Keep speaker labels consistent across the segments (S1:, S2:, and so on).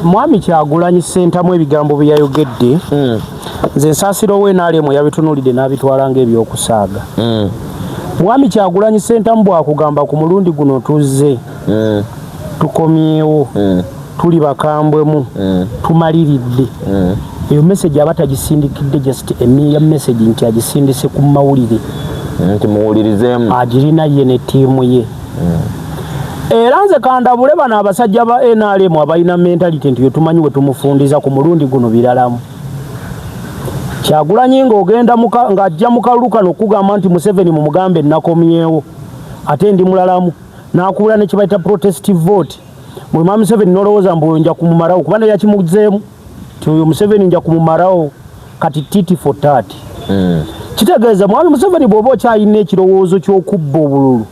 S1: Mwami Kyagulanyi Ssentamu ebigambo bye yayogedde nze Nsaasiro we n'alemu yabitunulidde n'abitwala ng'ebyokusaaga. Mwami Kyagulanyi Ssentamu bw'akugamba ku mulundi guno tuzze tukomyewo tuli bakambwemu tumaliridde eyo message aba tagisindikidde just a mere message nti agisindise ku mawulire
S2: nti muwulirizeemu
S1: agirina ye ne ttiimu ye. Era nze kandabule bano abasajja ba NRM abalina mentality nti tumanyi we tumufundiza ku mulundi guno biralamu. Kyagulanyi ng'ogenda ng'ajja mu kalulu kano okugamba nti Museveni mu mugambe nakomyewo ate ndi mulalamu n'akuula ne kibayita protestive vote. Bwe Mwami Museveni n'olowooza mbu nja kumumalawo kuba naye yakimugzeemu ti oyo Museveni nja kumumalawo kati titi for tati. Kitegeeza Mwami Museveni bw'oba okyalina ekirowoozo ky'okubba obululu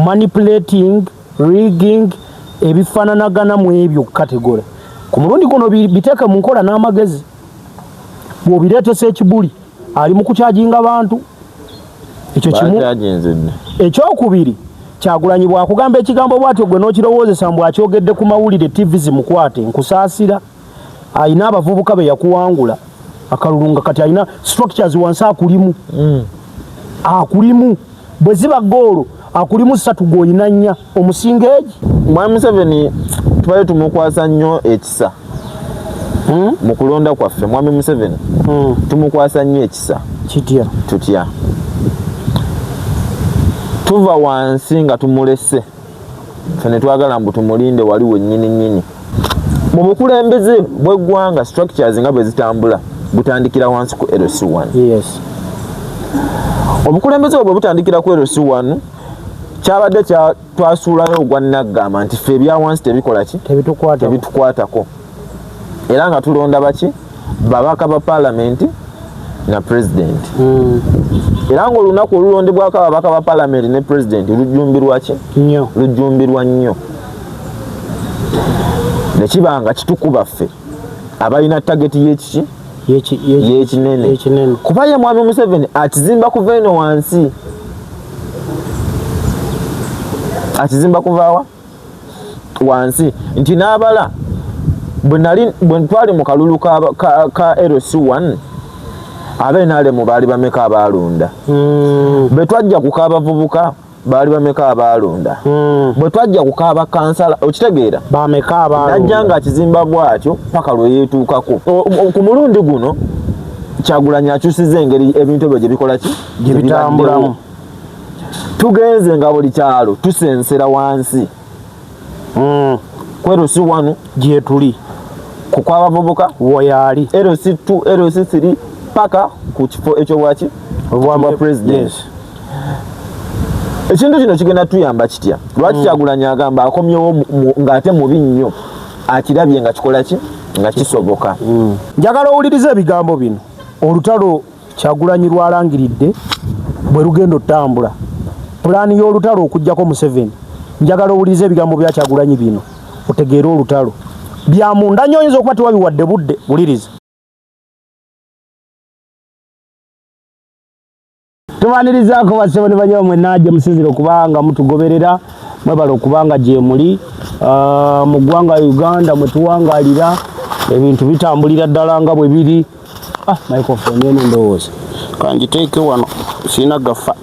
S1: manipulating, rigging, ebifaananagana mu ebyo kategore. Ku mulundi guno biteeke mu nkola n'amagezi. Bw'obireetesa ekibuli ali mu kukyajinga bantu. Ekyo kimu. Ekyokubiri Kyagulanyi bw'akugamba ekigambo bw'atyo gwe n'okirowoozesa mbu akyogedde ku mawulire TV zimukwate nkusaasira. Ayina abavubuka be yakuwangula akalulunga kati ayina structures wansi akulimu. Akulimu bwe ziba goolo akulimu 3 goyina 4 omusinga egi.
S2: Mwami Museveni tubale tumukwasa nnyo ekisa mu kulonda kwaffe. Mwami Museveni tumukwasa nnyo ekisa
S1: kitya
S2: tutya tuva wansi nga tumulese ffe ne twagala mbu tumulinde wali wennyini. Mu bukulembeze bw'eggwanga structures nga bwe zitambula butandikira wansi ku LC1.
S1: Yes.
S2: Obukulembeze bwe butandikira ku LC1 kyabadde twasuulayo ogwa Naggamba nti ffe ebya wansi tebikola ki tebitukwatako era nga tulonda baki babaka ba parliament na president. Era nga olunaku olulondebwako ababaka ba parliament ne president lujjumbirwa ki lujjumbirwa nnyo nekibanga kitukuba ffe abalina tageti y'ekiki y'ekinene kuba ye Mwami Museveni akizimba kuva eno wansi akizimba kuvaawa wansi nti n'abala bwe twali mu kalulu ka LC1 NRM baali bameka abalonda bwe twajja kukaaba bavubuka baali bameka abalonda bwe twajja kukaaba kansala okitegeera
S1: bameka abalonda
S2: najja nga akizimba bwatyo paka lwe yeetuukako ku mulundi guno Kyagulanyi akyusiza engeri ebintu ebyo gye bikola ki
S1: gye bitambulamu.
S2: Tugenze nga buli kyalo tusensera wansi kwero si wanu
S1: gye tuli
S2: kukwabavubuka
S1: woyali
S2: LC2 LC3 paka ku kifo ekyo bwaki obwa president. Ekintu kino kigenda tuyamba kitya lwaki Kyagulanyi agamba akomyewo ng'ate mubi nnyo akirabye nga kikola ki nga kisoboka.
S1: Njagala owuliriza ebigambo bino olutalo Kyagulanyi lwalangiridde bwe lugenda otambula pulaani y'olutalo okujjako Museveni. Njagala owuliriza ebigambo bya Kyagulanyi bino otegeere olutalo bya munda nnyo oyinza okuba tewabiwadde budde. Wuliriza. Tubanirizaako baseboni banyo mwe najja musiziro kubanga mutugoberera mwebala okubanga gye muli mu ggwanga Uganda mwe tuwangalira ebintu bitambulira ddala nga bwe biri. Microphone eno ndowooza kanjiteeke wano sirina gafa.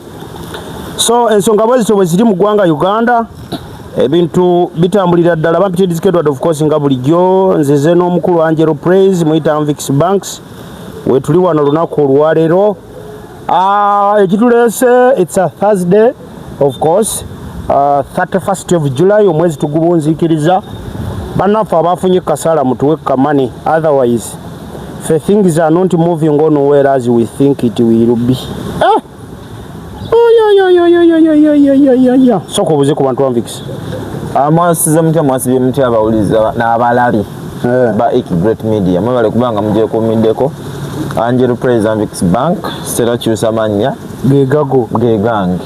S1: So ensonga bwezityo bwe ziri mu ggwanga Uganda ebintu bitambulira ddala bampitiriza Edward of course nga bulijjo nzize n'omukulu Angelo Praise muyita Anvix Banks we tuli wano lunaku olwaleero. Ekituleese it's a Thursday of course 31st of July omwezi tugubunzikiriza bannaffe abafunye kasala mutuwe kamani otherwise things are not moving on where as we think it will be. Soko buze ku bantu Anvix
S2: amwasize mutya mwasibye mutya abawuliza n'abalabi ba Great Media mwebale kubanga mugyekomiddeko Angelo Praise Anvix Bank serakyusa amannya gegange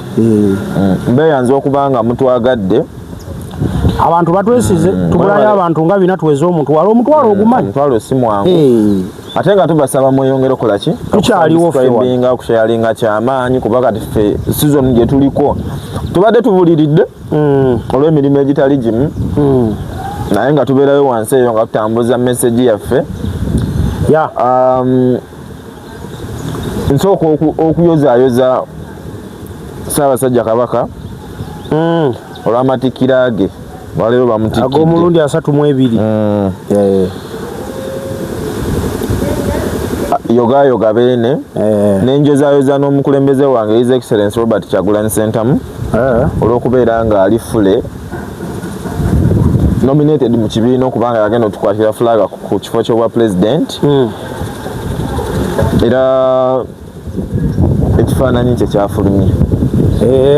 S2: mbeyanza okubanga mutwagadde
S1: abantu batwesize tubulayo abantu nga bina tuweze omuntu wala omutwalo ogumanyi
S2: mutwalo si mwangu ate nga tubasaba mweyongere kola ki
S1: tukyaliwo
S2: ffewa okusharinga kyamaanyi kuba kati ffe season gye tuliko tubadde tubuliridde olw'emirimu egitali gimu naye nga tubeerayo wansi eyo nga tutambuza message yaffe. Nsooka okuyozaayoza Ssaabasajja Kabaka olw'amatikkira ge waleero bamutikkidde
S1: ag'omulundi 32.
S2: Yoga beene nenjozaayoza n'omukulembeze wange His Excellency Robert Kyagulanyi Ssentamu olw'okubeera nga ali fule nominated mu kibiina okubanga yagenda otukwatira flaga ku kifo ky'obwa president era ekifaananyi kye kyafulumye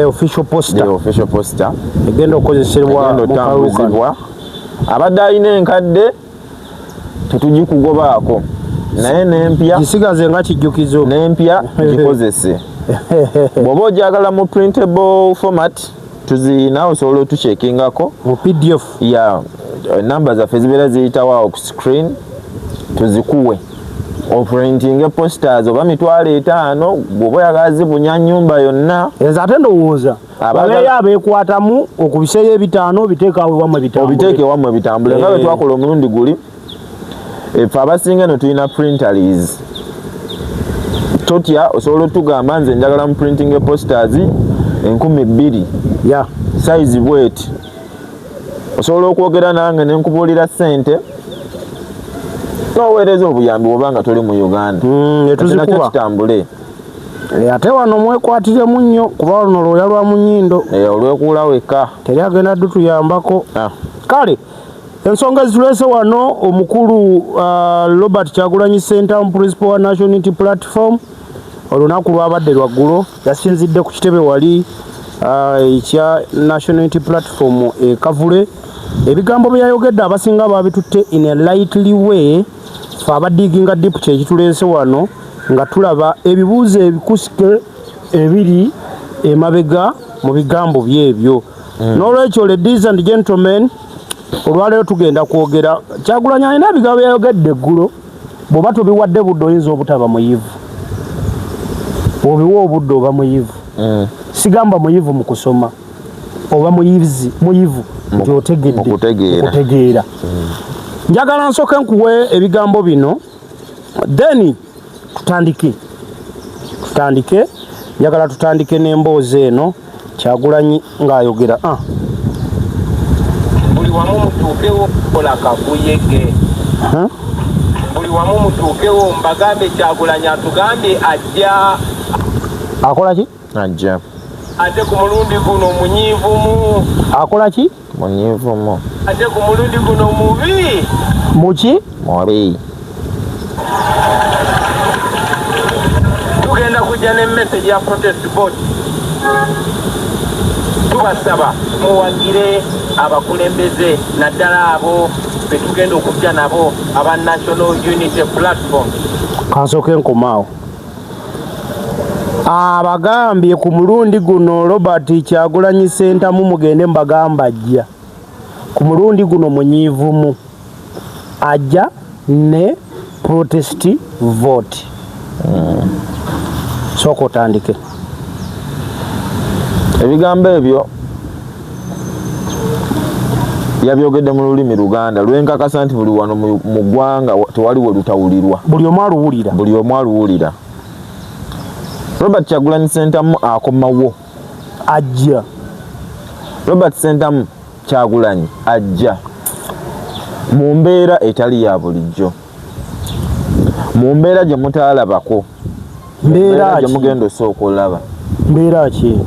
S1: official
S2: poster
S1: egenda okukozesebwa
S2: otambuzibwa abadde alina enkadde tetugikugobaako naye n'empya
S1: gisigaze nga kijjukizo
S2: n'empya gikozese bw'oba ogyagala mu printable format tuziyina osobola otukyekingako
S1: mu PDF
S2: namba zaffe zibeera ziyitawo ku screen tuzikuwe oprintinge posters oba 5,000 bw'oba oyagala zibunya nnyumba yonna
S1: enze ate ndowooza abeeyo abeekwatamu okubiseeyo 5 biteeke
S2: wammwe bitambule nga bwe twakola omulundi guli ffe abasinga eno tulina printerlies totya osobola otugamba nze njagala mu printing posters 2,000 size bweti osobola okwogera nange nenkubuulira ssente noweereza obuyambi bwobanga tuli mu Uganda nakyo kitambule
S1: ate wano mwekwatiremu nnyo kuba luno lwoya lwa munyindo
S2: olwekuula wekka
S1: teri agenda dutuyambako kale ensonga ezituleese wano omukulu Robert Kyagulanyi Ssentamu principal wa National Unity Platform olunaku lwabadde lwaggulo yasinzidde ku kitebe wali ekya National Unity Platform Kavule ebigambo bye yayogedde abasinga babitutte in a lightly way fe abadiginga deep kyekituleese wano nga tulaba ebibuuzo ebikusike ebiri emabega mu bigambo byebyo n'olwekyo ladies and gentlemen olwaleero tugenda kwogera Kyagulanyi alina ebigambo byayogedde eggulo bw'oba tobiwadde budde oyinza obutaba muyivu obiwa obudde oba muyivu sigamba muyivu mu kusoma oba muyivu nti okutegeera njagala nsooke nkuwe ebigambo bino then tutandike njagala tutandike n'emboozi eno Kyagulanyi ng'ayogera
S3: buli wamu mutuukewo kola kakuyege buli wamu mutuukewo mbagambe Kyagulanyi atugambye ajja
S1: akola ki
S2: ajja
S3: ate ku mulundi guno munyiivumu
S1: akola ki
S2: munyiivumu
S3: ate ku mulundi guno mubi
S1: muki
S2: mubi
S3: tugenda kujja ne message ya protest vote tubasaba muwagire abakulembeze naddala abo betugenda okujja nabo aba National Unity Platform
S1: kansooke nkomaawo abagambye ku mulundi guno Robert Kyagulanyi Ssentamu mugende mbagamba ajja ku mulundi guno munyiivumu ajja ne protest vote sooka otandike
S2: ebigambo ebyo yabyogedde mu lulimi Luganda lwenkakasa nti buli wano mu ggwanga tewaliwo lutawulirwa
S1: buli omu aluwulira
S2: Robert Kyagulanyi Ssentamu akomawo
S1: ajja
S2: Robert Ssentamu Kyagulanyi ajja mu mbeera etali ya bulijjo mu mbeera gye mutaalabako mbeera gye mugenda osooka olaba
S1: mbeera ki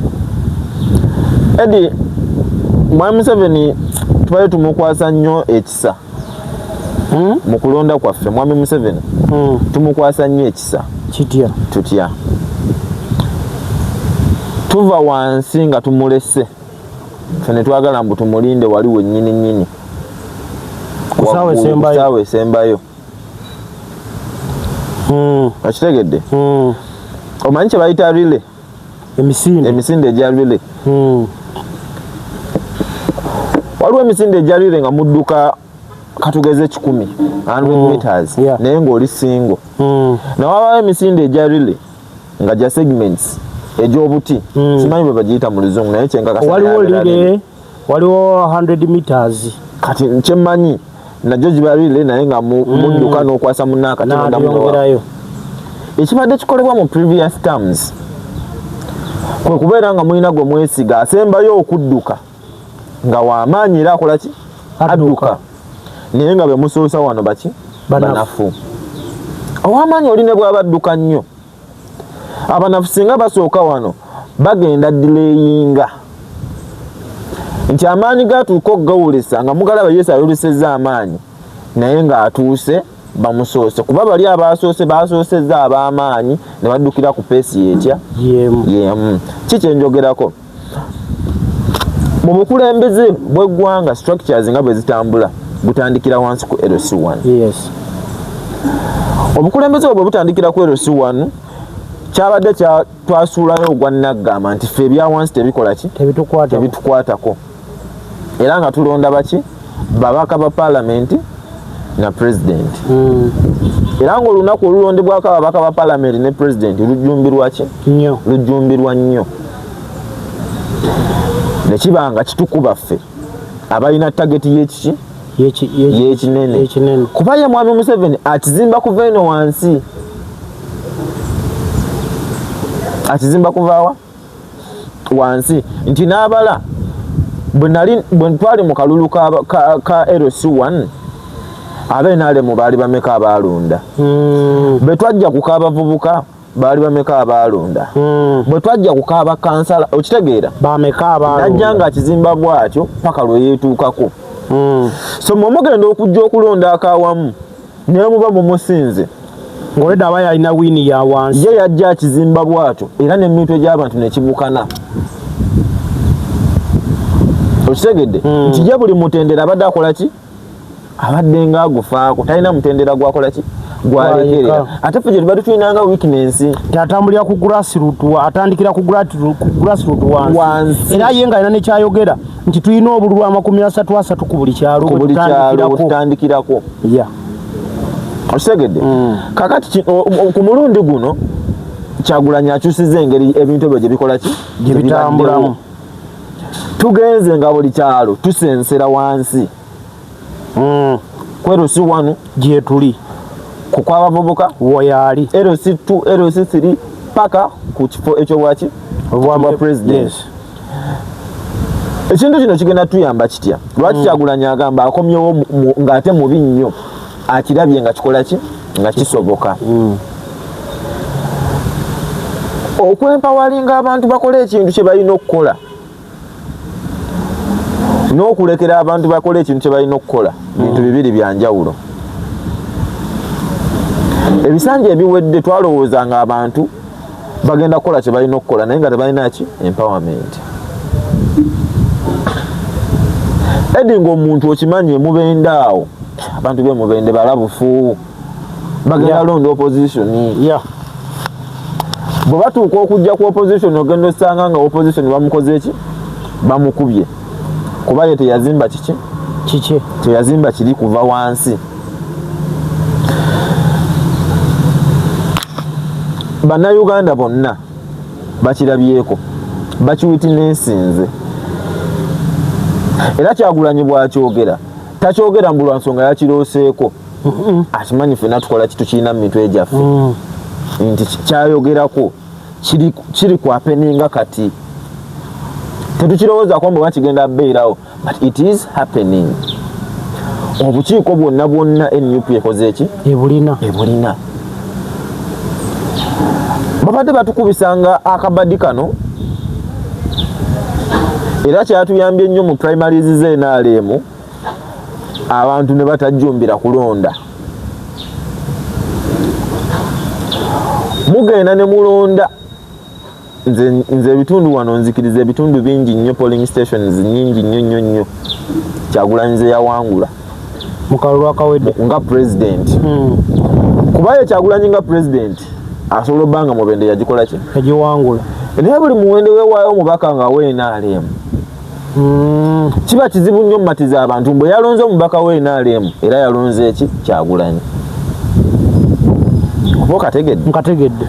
S2: Edi Mwami Museveni tubaye tumukwasa nnyo ekisa mu kulonda kwaffe Mwami Museveni tumukwasa nnyo ekisa tutya tuva wansi nga tumulese ffe ne twagala mbu tumulinde wali wennyini nnyini kusaawa esembayo okitegedde omanyi kye bayita rile emisinde egya rile waliwo emisinde egya rile nga mudduka katugeze 100 meters naye ng'oli singo nawabawo emisinde egya rile nga gya segments egy'obuti simanyi bwe bagiyita mu luzungu naye kyenkakasa
S1: waliwo 100 meters
S2: kati nkyemmanyi najjo gibalire naye nga mudduka n'okwasa munnaaka
S1: nabyongerayo
S2: ekibadde kikolebwa mu previous terms kwe kubeera nga mulina gwe mwesiga asembayo okudduka nga wamaanyi era akola ki adduka naye nga bemusoosa wano baki banafu owamaanyi oli ne bwabadduka nnyo abanafu singa basooka wano bagenda dilayinga nti amaanyi gatuuka okugawulisa nga mugalaba Yesu ayolesezza amaanyi naye nga atuuse bamusoose kuba bali basoosezza ab'amaanyi ne baddukira ku peesi yetya yemu kikyenjogerako mu bukulembeze bw'eggwanga structures nga bwe zitambula butandikira wansi ku LC1 obukulembeze bwe butandikira ku LC1 kyabadde twasuulayo ogwa Naggamba nti ffe ebya wansi tebikola ki tebitukwatako era nga tulonda baki babaka ba parliament na president era nga olunaku olulondebwako ababaka ba parliament ne president lujjumbirwa ki lujjumbirwa nnyo nekibanga kitukuba ffe abalina tageti y'ekiki y'ekinene kuba ye mwami Museveni akizimba kuva eno wansi akizimba kuvaawa wansi nti n'abala bwe twali mu kalulu ka LC1 ab'NRM baali bameka abaalonda bwe twajja kukaaba abavubuka baali bameka abaalonda bwe twajja kukaaba kansala okitegeera
S1: bameka abaalonda
S2: najja nga akizimba bwatyo paka lwe yeetuukako so mugenda okujja okulonda akawamu naye muba mumusinze
S1: ng'oleda aba yalina wiini ya wansi
S2: ye yajja akizimba bwatyo era n'emintu egy'abantu nekibukana okitegedde nti ye buli mutendera abadde akola ki abadde nga agufaako talina mutendera gwakola ki gwalekerera ate ffe gye tubadde tulinanga weakness
S1: atambulira ku grassroot atandikira ku grassroot wansi era ye nga alina nekyayogera nti tulina obululu 33 ku buli kyalo
S2: bwetutandikirako okitegedde kakati ku mulundi guno Kyagulanyi akyusizza engeri ebintu ebyo gye bikola ki
S1: gye bitambulamu
S2: tugenze nga buli kyalo tusensera wansi ku LC1
S1: gye tuli
S2: ku kw'abavubuka
S1: woyaali
S2: LC2 LC3 paka ku kifo ekyo bwaki obwa president ekintu kino kigenda tuyamba kitya lwaki Kyagulanyi agamba akomyewo ng'ate mubi nnyo akirabye nga kikola ki nga kisoboka okwempawalinga abantu bakola ekintu kye balina okukola n'okulekera abantu bakola ekintu kye balina okukola bintu bibiri byanjawulo ebisanja ebiwedde twalowooza nga abantu bagenda kukola kye balina okukola naye nga tebalina ki empowerment edi ng'omuntu okimanyi emubende awo abantu b'emubende balabufu bagenda londa opposition bwe batuuka okujja ku opposition ogenda osanga nga opposition bamukoze eki bamukubye kuba ye teyazimba kiki teyazimba kiri kuva wansi bannayuganda bonna bakirabyeko bakiwitinesinze era Kyagulanyi bwakyogera takyogera mbu lwa nsonga yakirooseeko akimanyi ffenna tukola kitu kirina mu mitwe gyaffe nti kyayogerako kiri kwapeninga kati tetukirowoozaako mbu bakigenda beerawo but it is happening obukiiko bwonna NUP ekoze eki ebulina babadde batukubisanga akabadi kano era kyatuyambye nnyo mu primaries z'NRM abantu ne batajjumbira kulonda mugenda ne mulonda nze ebitundu wano nzikiriza ebitundu bingi nnyo polling stations nyingi nnyo Kyagulanyi ze yawangula
S1: mukalulu akawedde
S2: nga president kuba ye Kyagulanyi nga president asobola obbanga mubende yagikola ki
S1: yagiwangula
S2: naye buli muwende weewaayo omubaka nga w'NRM kiba kizibu nnyo mumatiza abantu bwe yalonze omubaka w'NRM era yalonze eki Kyagulanyi oba okategedde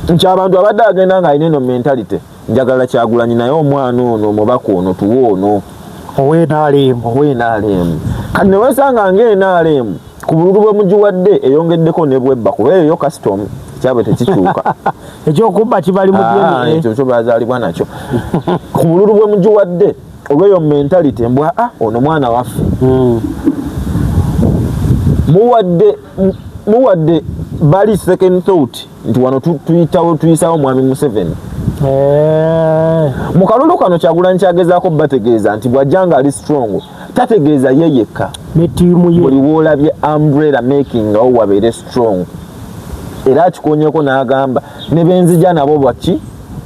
S2: nti abantu abadde agenda nga alina eno mentality njagala Kyagulanyi naye omwana ono omubaka ono tuwe ono
S1: ow'NRM
S2: kati ne weesanga ng'NRM ku bululu bwe mugiwadde eyongeddeko ne bwebba kuba eyo custom kyabwe tekikyuka
S1: ekyokubba kibali mu DNA
S2: ekyo kyo bazaalibwa nakyo ku bululu bwe mugiwadde olweyo mentality mbwa ono mwana waffe muwadde bali second thought nti wano tuyisawo mwami Museveni mu kalulu kano Kyagulanyi kyagezaako bategeeza nti bw'ajjanga ali strong tategeeza ye yekka
S1: ne ttiimu ye
S2: buli woolabye umbrella making ngawo wabeere strong era akikoonyeko n'agamba ne benzija nabo bwaki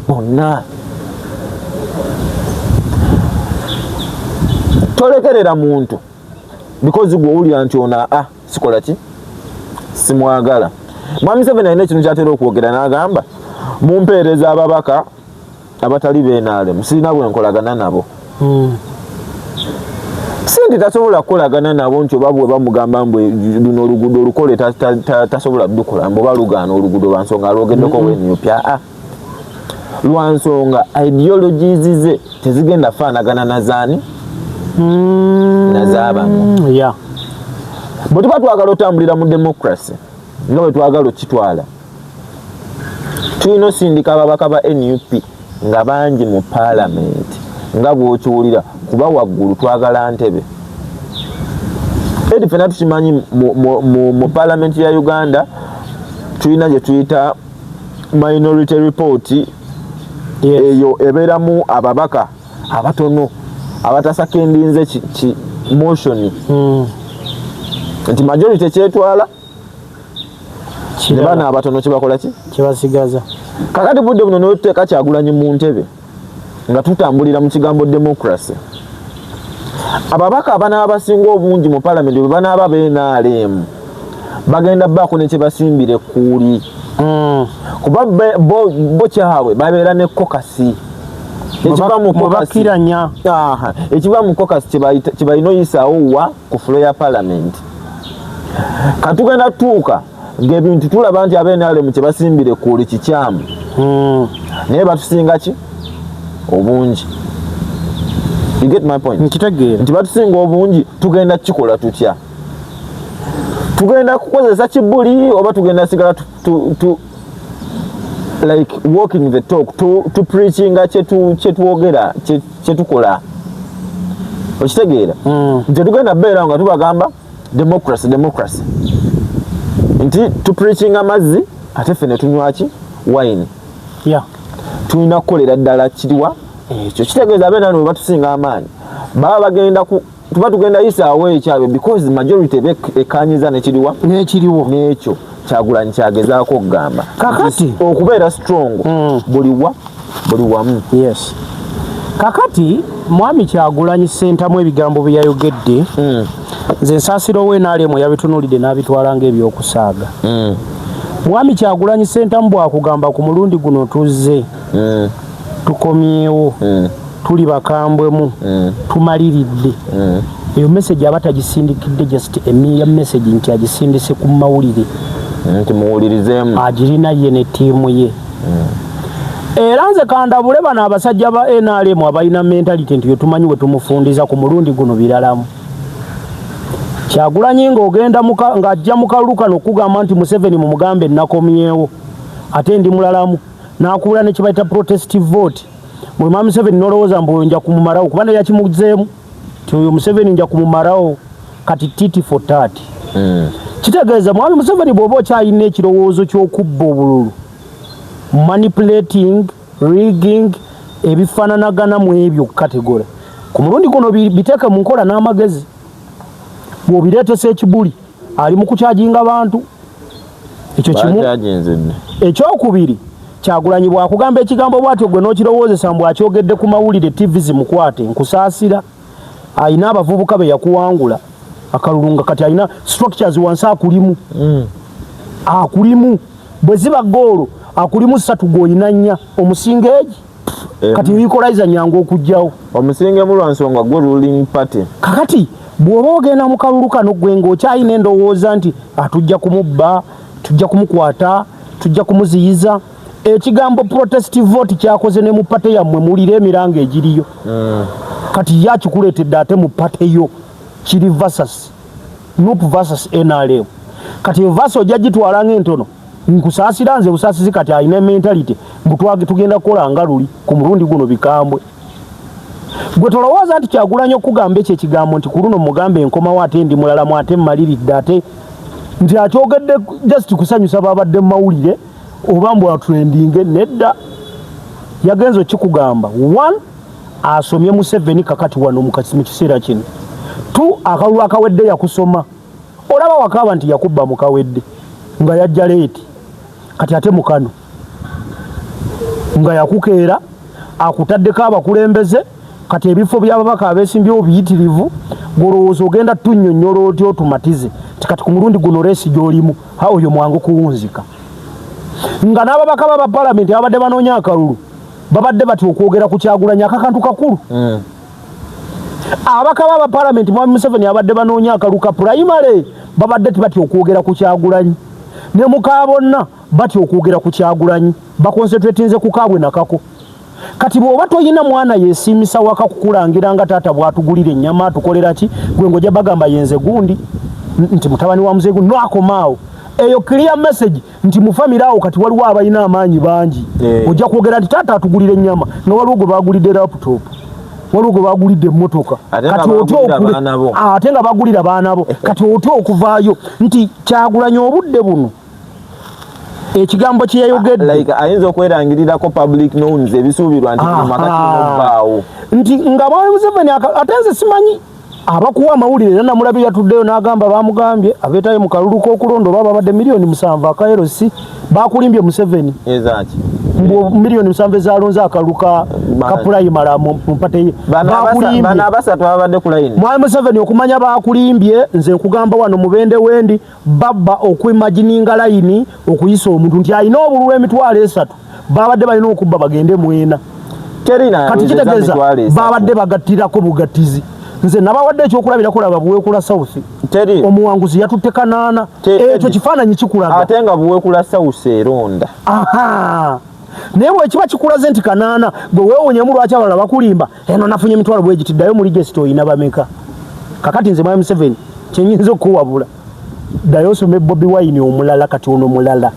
S2: bonna tolekerera muntu because gwe owulira nti ono sikola ki simwagala mwami Museveni alina ekintu kyatera okwogera n'agamba mumpeereza ababaka abatali b'NRM sirina bwe nkolagana nabo sindi tasobola kukolagana nabo nti oba bwe bamugamba mbwe luno oluguudo olukole tasobola dukola mbu balugaana oluguudo lwansonga alwogeddeko wenyupya lwansonga ideologies ze tezigenda faanagana nazaani nazaabano bwe tuba twagala otambulira mu democracy nga bwe twagala okitwala tulina osindika ababaka ba NUP nga bangi mu paalamenti nga bw'okiwulira kuba waggulu twagala ntebe edi fena tukimanyi mu paalamenti ya Uganda tulina gye tuyita minority report eyo ebeeramu ababaka abatono abatasakendinze motion nti majority kyetwala ne bana abatono kibakola ki
S1: kibasigaza
S2: kakati budde buno n'oteeka Kyagulanyi mu ntebe nga tutambulira mu kigambo democracy ababaka abanaaba basinga obungi mu paalamenti bwe banaaba b'NRM bagenda baako ne kye basimbire kuuli kuba bo kyabwe babeera ne kokasi ekiva mu kokasi kye balina oyisaawo wa ku fulo ya paalamenti katugenda tuuka ng'ebintu tulaba nti ab'NRM kye basimbire kuuli kikyamu naye batusinga ki obungi. You get my point?
S1: Nkitegeera.
S2: Nti batusinga obungi tugenda kikola tutya? Tugenda kukozesa kibuli oba tugenda sigala to like walking the talk to preaching kyetuwogera kyetukola. Okitegeera? Nti tugenda beera nga tubagamba democracy. Nti to preaching amazzi ate fene tunywa ki wine.
S1: Yeah.
S2: Tulina kukolera ddala kiriwa ekyo kitegeeza abeera ne batusinga amaanyi baba bagenda tuba tugenda yisaawo ekyabwe because majority ekanyiza nekiriwa n'ekyo Kyagulanyi kyagezaako okugamba
S1: kakati
S2: okubeera strong buli wamu.
S1: Yes. Kakati mwami Kyagulanyi sentamu ebigambo bye yayogedde nze nsaasiro we NRM yabitunuulidde n'abitwala ng'ebyokusaaga. Mwami Kyagulanyi sentamu bwakugamba ku mulundi guno tuzze tukomyewo tuli bakambwemu tumaliridde eyo message aba tagisindikidde just a mere message nti agisindise ku mawulire
S2: nti muwulirizeemu
S1: agirina ye ne ttiimu ye. Era nze kandabule bano abasajja ba NRM abalina mentality nti tumanyi we tumufundiza ku mulundi guno biralamu. Kyagulanyi ng'ogenda ng'ajja mu kalulu kano okugamba nti Museveni mu mugambe nakomyewo ate ndi mulalamu n'akuula ne kibayita protestive vote. Mwema Museveni nolowooza mbu nja kumumalawo kuba naye yakimuzeemu ti oyo Museveni nja kumumalawo kati titi for tati. Kitegeeza mwami Museveni bw'oba okyalina ekirowoozo ky'okubba obululu manipulating rigging ebifaananagana mu ebyo kategore ku mulundi guno biteeke mu nkola n'amagezi bw'obireetesa ekibuli ali mu kukyajinga bantu ekyo kimu. Ekyokubiri Kyagulanyi bwakugamba ekigambo bwatyo gwe n'okirowoozesa mbu akyogedde ku mawulire TV zimukwate nkusaasira ayina abavubuka be yakuwangula akalulunga kati ayina structures wansi akulimu akulimu bwe ziba goolo akulimu 3 gwoyina 4 omusinga egi kati equalizer nyangu okujjawo
S2: omusinge mu lwansonga gwe ruling party. Kakati
S1: bw'oba ogenda mu kalulu kano gwe ng'okyalina endowooza nti atujja kumubba tujja kumukwata tujja kumuziyiza. Ekigambo protestive vote kyakoze ne mu pate yammwe mulire emiranga egiriyo kati yakikuleetedde ate mu pate yo kiri versus NUP versus NRM kati versus ojja gitwala ng'entono nkusaasira nze busaasizi kati alina mentality mbutwage tugenda kukola nga luli ku mulundi guno bikambwe gwe tolowooza nti Kyagulanyi okugamba ekyo ekigambo nti ku luno mugambe enkomawo ate ndi mulala mwate mmaliridde ate nti akyogedde just kusanyusa babadde mu mawulire oba mbu atrendinge nedda yagenza okikugamba 1 asomye Museveni kakati wano mu kiseera kino 2 akalulu akawedde yakusoma olaba wakaaba nti yakubba mu kawedde nga yajja leeti kati ate mukano nga yakukeera akutaddeko abakulembeze kati ebifo by'ababaka abeesimbyewo biyitirivu golowooza ogenda tunnyonnyola otyo otumatize kati ku mulundi guno reesi gy'olimu oyo mwangu kuwunzika nga n'ababaka baba palamenti abadde banoonya akalulu babadde bati okwogera ku Kyagulanyi akakantu kakulu ababaka baba palamenti Mwami Museveni abadde banoonya akalulu ka primary babadde tibati okwogera ku Kyagulanyi ne muka bonna bati okwogera ku Kyagulanyi bakonsentratinze ku kaabwe nakako kati bw'oba toyina mwana yeesimisa waka kukulangira nga taata bw'atugulira ennyama atukolera ki gwe ng'ojja bagamba yenze gundi nti mutabani wa muzeegu nwakomaawo eyo clear message nti mu family awo kati waliwo abalina amaanyi bangi ojja kwogera nti taata atugulira ennyama nga waliwo gwe bagulidde laptop waliwo gwe bagulidde emmotoka kati ate nga bagulira baana bo kati otya okuvaayo nti Kyagulanyi obudde buno ekigambo kye yayogedde
S2: like ayinza okwerangirirako public knowns ebisuubirwa nti mumakatinobbaawo nti
S1: nga Mwami Museveni ate nze simanyi abakuwa amawulire era namulabi yatuddeyo n'agamba bamugambye abeetayo mu kalulu k'okulonda oba babadde miliyoni 7 aka LC bakulimbye Museveni
S2: ezaki
S1: miliyoni 7 ezalonze akalulu ka primary mu mpate ye
S2: bana abasatu babadde ku line
S1: Mwami Museveni okumanya bakulimbye nze nkugamba wano mubende wendi babba okwimagininga line okuyisa omuntu nti alina obululu emitwalo 3 babadde balina okubba bagende mwena kati kitegeeza babadde bagattirako bugattizi nze nabawadde ekyokulabirako laba Buweekula South omuwanguzi yatutte kanaana ekyo kifaananyi kikulaga
S2: ate nga Buweekula South eronda
S1: naye bwekiba kikulaze nti kanaana gwe weewonyemu lwaki abalala bakulimba eno nafunye emitwalo bwegitiddayo muri gesito oyina bameka kakati nze Mwami Museveni kyenyinza okuwabula ddayo osome Bobi Wine omulala kati ono mulala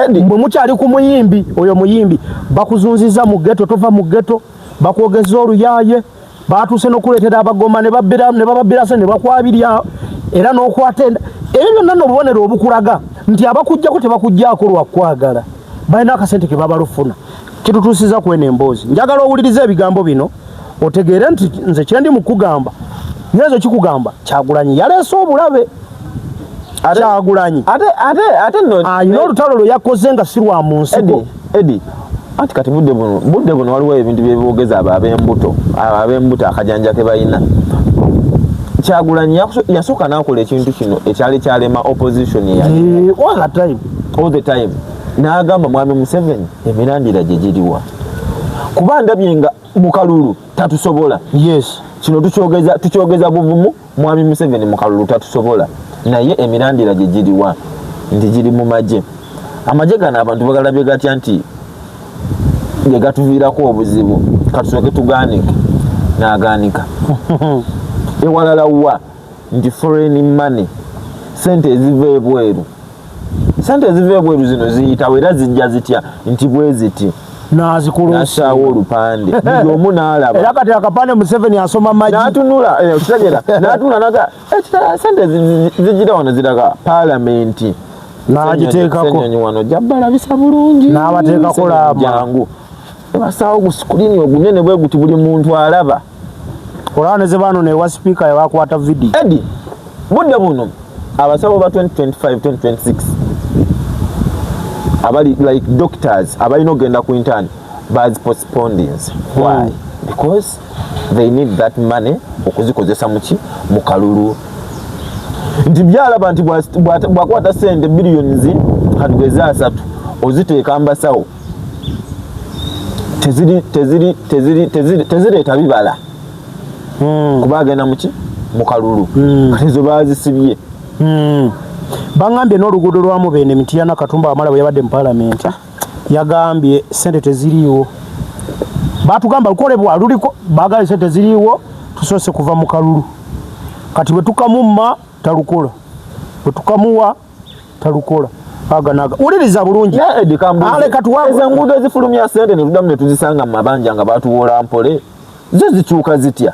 S1: bwe mukyali ku muyimbi oyo muyimbi bakuzunziza mu ghetto tova mu ghetto bakwogeza oluyaaye batuuse n'okuleetera abagoma ne bababbirase ne bakwabirya era n'okwatenda ebyo byonna n'obubonero obukulaga nti abakujjako tebakujjaako lwakwagala balina akasente ke babalufuna kitutuusiza kwena emboozi njagala owulirize ebigambo bino otegeere nti nze kyendi mu kugamba nyezo kikugamba Kyagulanyi yaleese obulabe Kyagulanyi
S2: ate
S1: ayina olutalo lwe yakoze nga si lwa mu nsigo
S2: Edi anti kati budde buno waliwo ebintu byebogeza ab'embuto akajanja ke balina Kyagulanyi yasooka n'akola ekintu kino ekyali kyalema opposition all the time n'agamba Mwami Museveni emirandira gye giriwa kuba ndabye nga mu kalulu tatusobola kino tukyogeza buvumu Mwami Museveni mu kalulu tatusobola naye emirandira gye giriwa nti giri mu magye amagye gano abantu bagalabye gatya nti ge gatuviirako obuzibu katusooke tugaanike n'agaanika ewalala wa nti foreign money sente eziva ebweru zino ziyitawo era zijja zitya nti bwe ziti nasaawo olupande buli omu n'alaba
S1: era kati akapande Museveni asoma magi
S2: n'atunula kitegeera n'atunula naga sente zigira wano ziraga paalamenti
S1: n'agiteekako
S2: Ssenyonyi wano jabbalabisa bulungi
S1: n'abateekako laama
S2: jangu basaawo ku sikulini ogunene bwe guti buli muntu alaba
S1: olaba ne ze baanona ewa sipiika yabakwata vidiyo
S2: Edi budde buno abasawo ba 2025-2026 abali like doctors abalina ogenda ku intern baz postponings why because they need that money okuzikozesa mu kalulu nti byalaba nti bwakwata sente billions katugeze 3 oziteeka mbasawo tezireeta bibala kuba agenda mu kalulu kati zo baazisibye
S1: bangambye n'oluguudo lwamu bene Emitiana Katumba Wamala bwe yabadde mu paalamenti yagambye sente teziriiwo batugamba lukolebwa luliko baagala sente ziriiwo tusoose kuva mu kalulu kati bwe tukamumma talukola bwe tukamuwa talukola aganaga uliriza bulungi
S2: aleka tuwaze ngudo ezifulumya sente ne tudamu ne tuzisanga mu mabanja nga batuwola mpole zo zikyuka zitya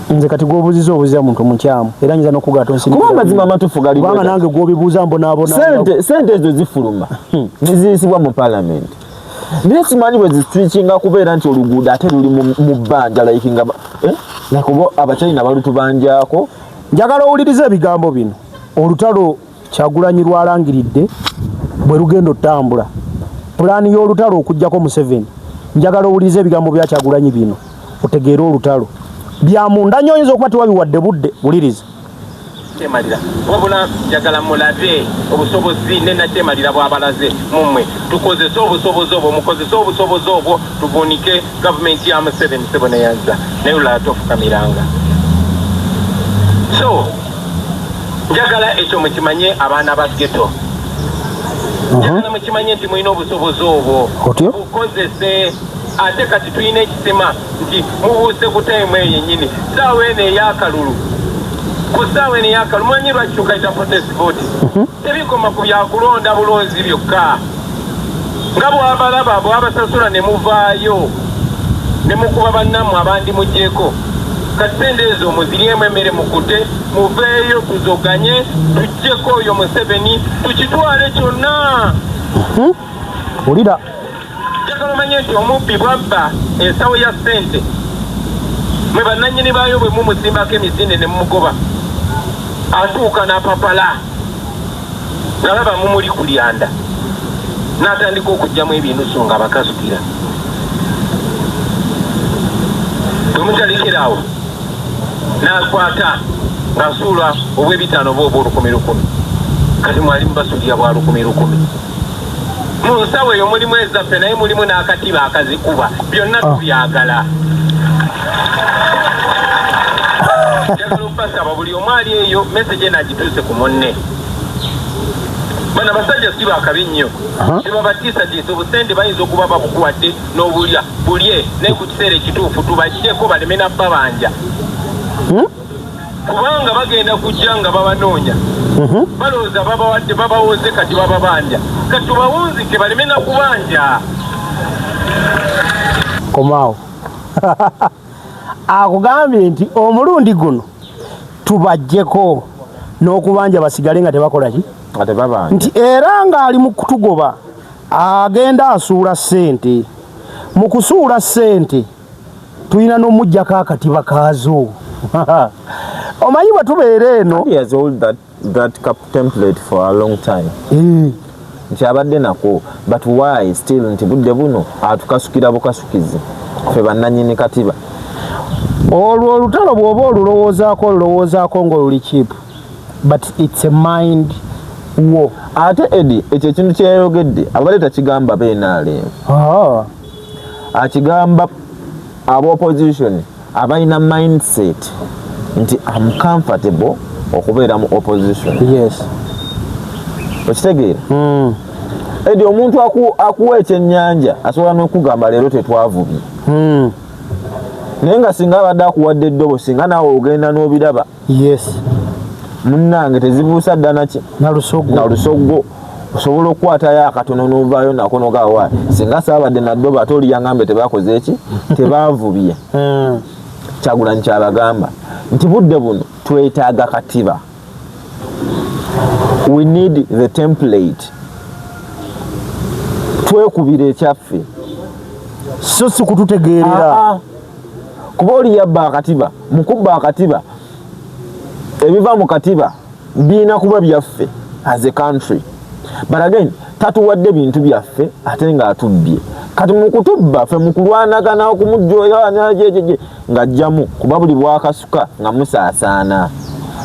S1: nze kati gwobuziza obuziza muntu mukyamu era nyiza n'okugata onsini
S2: kuba amazima amatuufu gali
S1: kubanga nange gwobibuuza mbonaabona
S2: sente ezo zifuluma neziyisibwa mu parliament naye simanyi bwe zitwikinga kubeera nti oluguudo ate luli mu bbanja laikinga nakuba abachina balutubanjako
S1: njagala owuliriza ebigambo bino olutalo Kyagulanyi lwalangiridde bwe lugendo ttambula pulaani y'olutalo okujjako Museveni njagala owuliriza ebigambo bya Kyagulanyi bino otegeera olutalo bya munda nnyo oyinza okuba tewabiwadde budde wuliriza
S3: kyemalira wabula njagala mulabe obusobozi nenakyemalira bwabalaze mumwe tukozese obusobozi obwo mukozese obusobozi obwo tuvunike gavumenti ya Museveni Seboneyanza naye olala tofukamiranga so njagala ekyo mukimanye abaana ba ghetto njagala mukimanye nti mulina obusobozi obwo bukozese ate kati tulina ekisema nti mubuuse ku taimu eyo yennyini saawa eno ey'akalulu ku saawa eno ey'akalulu mwanyi lwaki tukayita protest vote tebikoma ku byakulonda bulonzi byokka nga bwabalaba bwabasasula ne muvaayo ne mukuba bannammwe abandi mugjeeko kati sente ezo muziriemu emmere mukute muveeyo tuzoganye tuggyeko oyo Museveni tukitwale kyonna
S1: olira
S3: njagala omanye nti omubbi bwabba ensawo ya ssente mwe bannannyini baayo bwe mumusimbako emisinde ne mumugoba atuuka n'apapala nalaba mumuli ku lyanda n'atandika okugyamu ebinusu nga abakasukira bwe mutalikiraawo n'akwata ng'asuula obw'ebitaano bwe obw'olukumi kati mwali mubasulira bwa lukumi mu nsawo eyo mulimu ezaffe naye mulimu n'akatiba akazikuba byonna tubyagala njagala okubasaba buli omu ali eyo meseje nagituuse ku munne bana basajja si bakabi nnyo tebabatiisatiisa obusente bayinza okuba babukuwadde n'obulya bulye naye ku kiseera ekituufu tubagyeko baleme nabba banja kubanga bagenda kujja nga babanoonya balowooza babawadde babawoze kati bababanja kati tubawunzike baleme nakubanja
S1: komaawo akugambye nti omulundi guno tubajjeko n'okubanja basigale nga tebakola ki nti era ng'ali mu kutugoba agenda asuula ssente mu kusuula ssente tulina n'omuggyako akatiba kaazo omanyi bwe tubeera eno
S2: that template for a long time nti abadde nako but why still nti budde buno atukasukira bukasukizi ffe bannannyini katiba
S1: olwo olutalo bw'oba olulowoozaako ng'oluli cheap but it's a mind war
S2: ate Eddie ekyo ekintu kyeyayogedde abadde takigamba BNRM akigamba ab'opposition abalina mindset nti I'm comfortable okubeera mu opposition.
S1: Yes.
S2: Okitegeera? Eddie omuntu akuwa ekyennyanja asobola n'okugamba leero tetwavubye. Naye nga singa abadde akuwadde eddobo singa naawe ogenda n'obiraba.
S1: Yes.
S2: Munnange tezibuusa ddanaki
S1: na
S2: lusoggo osobola okukwatayo akatono n'ovaayo nako nogawa singa saabadde na ddobo ate oli yangambe tebakoze eki tebaavubye. Kyagulanyi kyabagamba nti budde buno twetaaga katiba. We need the template. Twekubira ekyaffe
S1: so si kututegeerera
S2: kuba oli yabba akatiba mukubba akatiba ebiva mu katiba biina kuba byaffe as a country, but again tatuwadde bintu byaffe ate nga atubbye kati mukutubba ffe mukulwanagana okumujjoyajejeje ng'ajjamu kuba buli bwakasuka nga musaasaana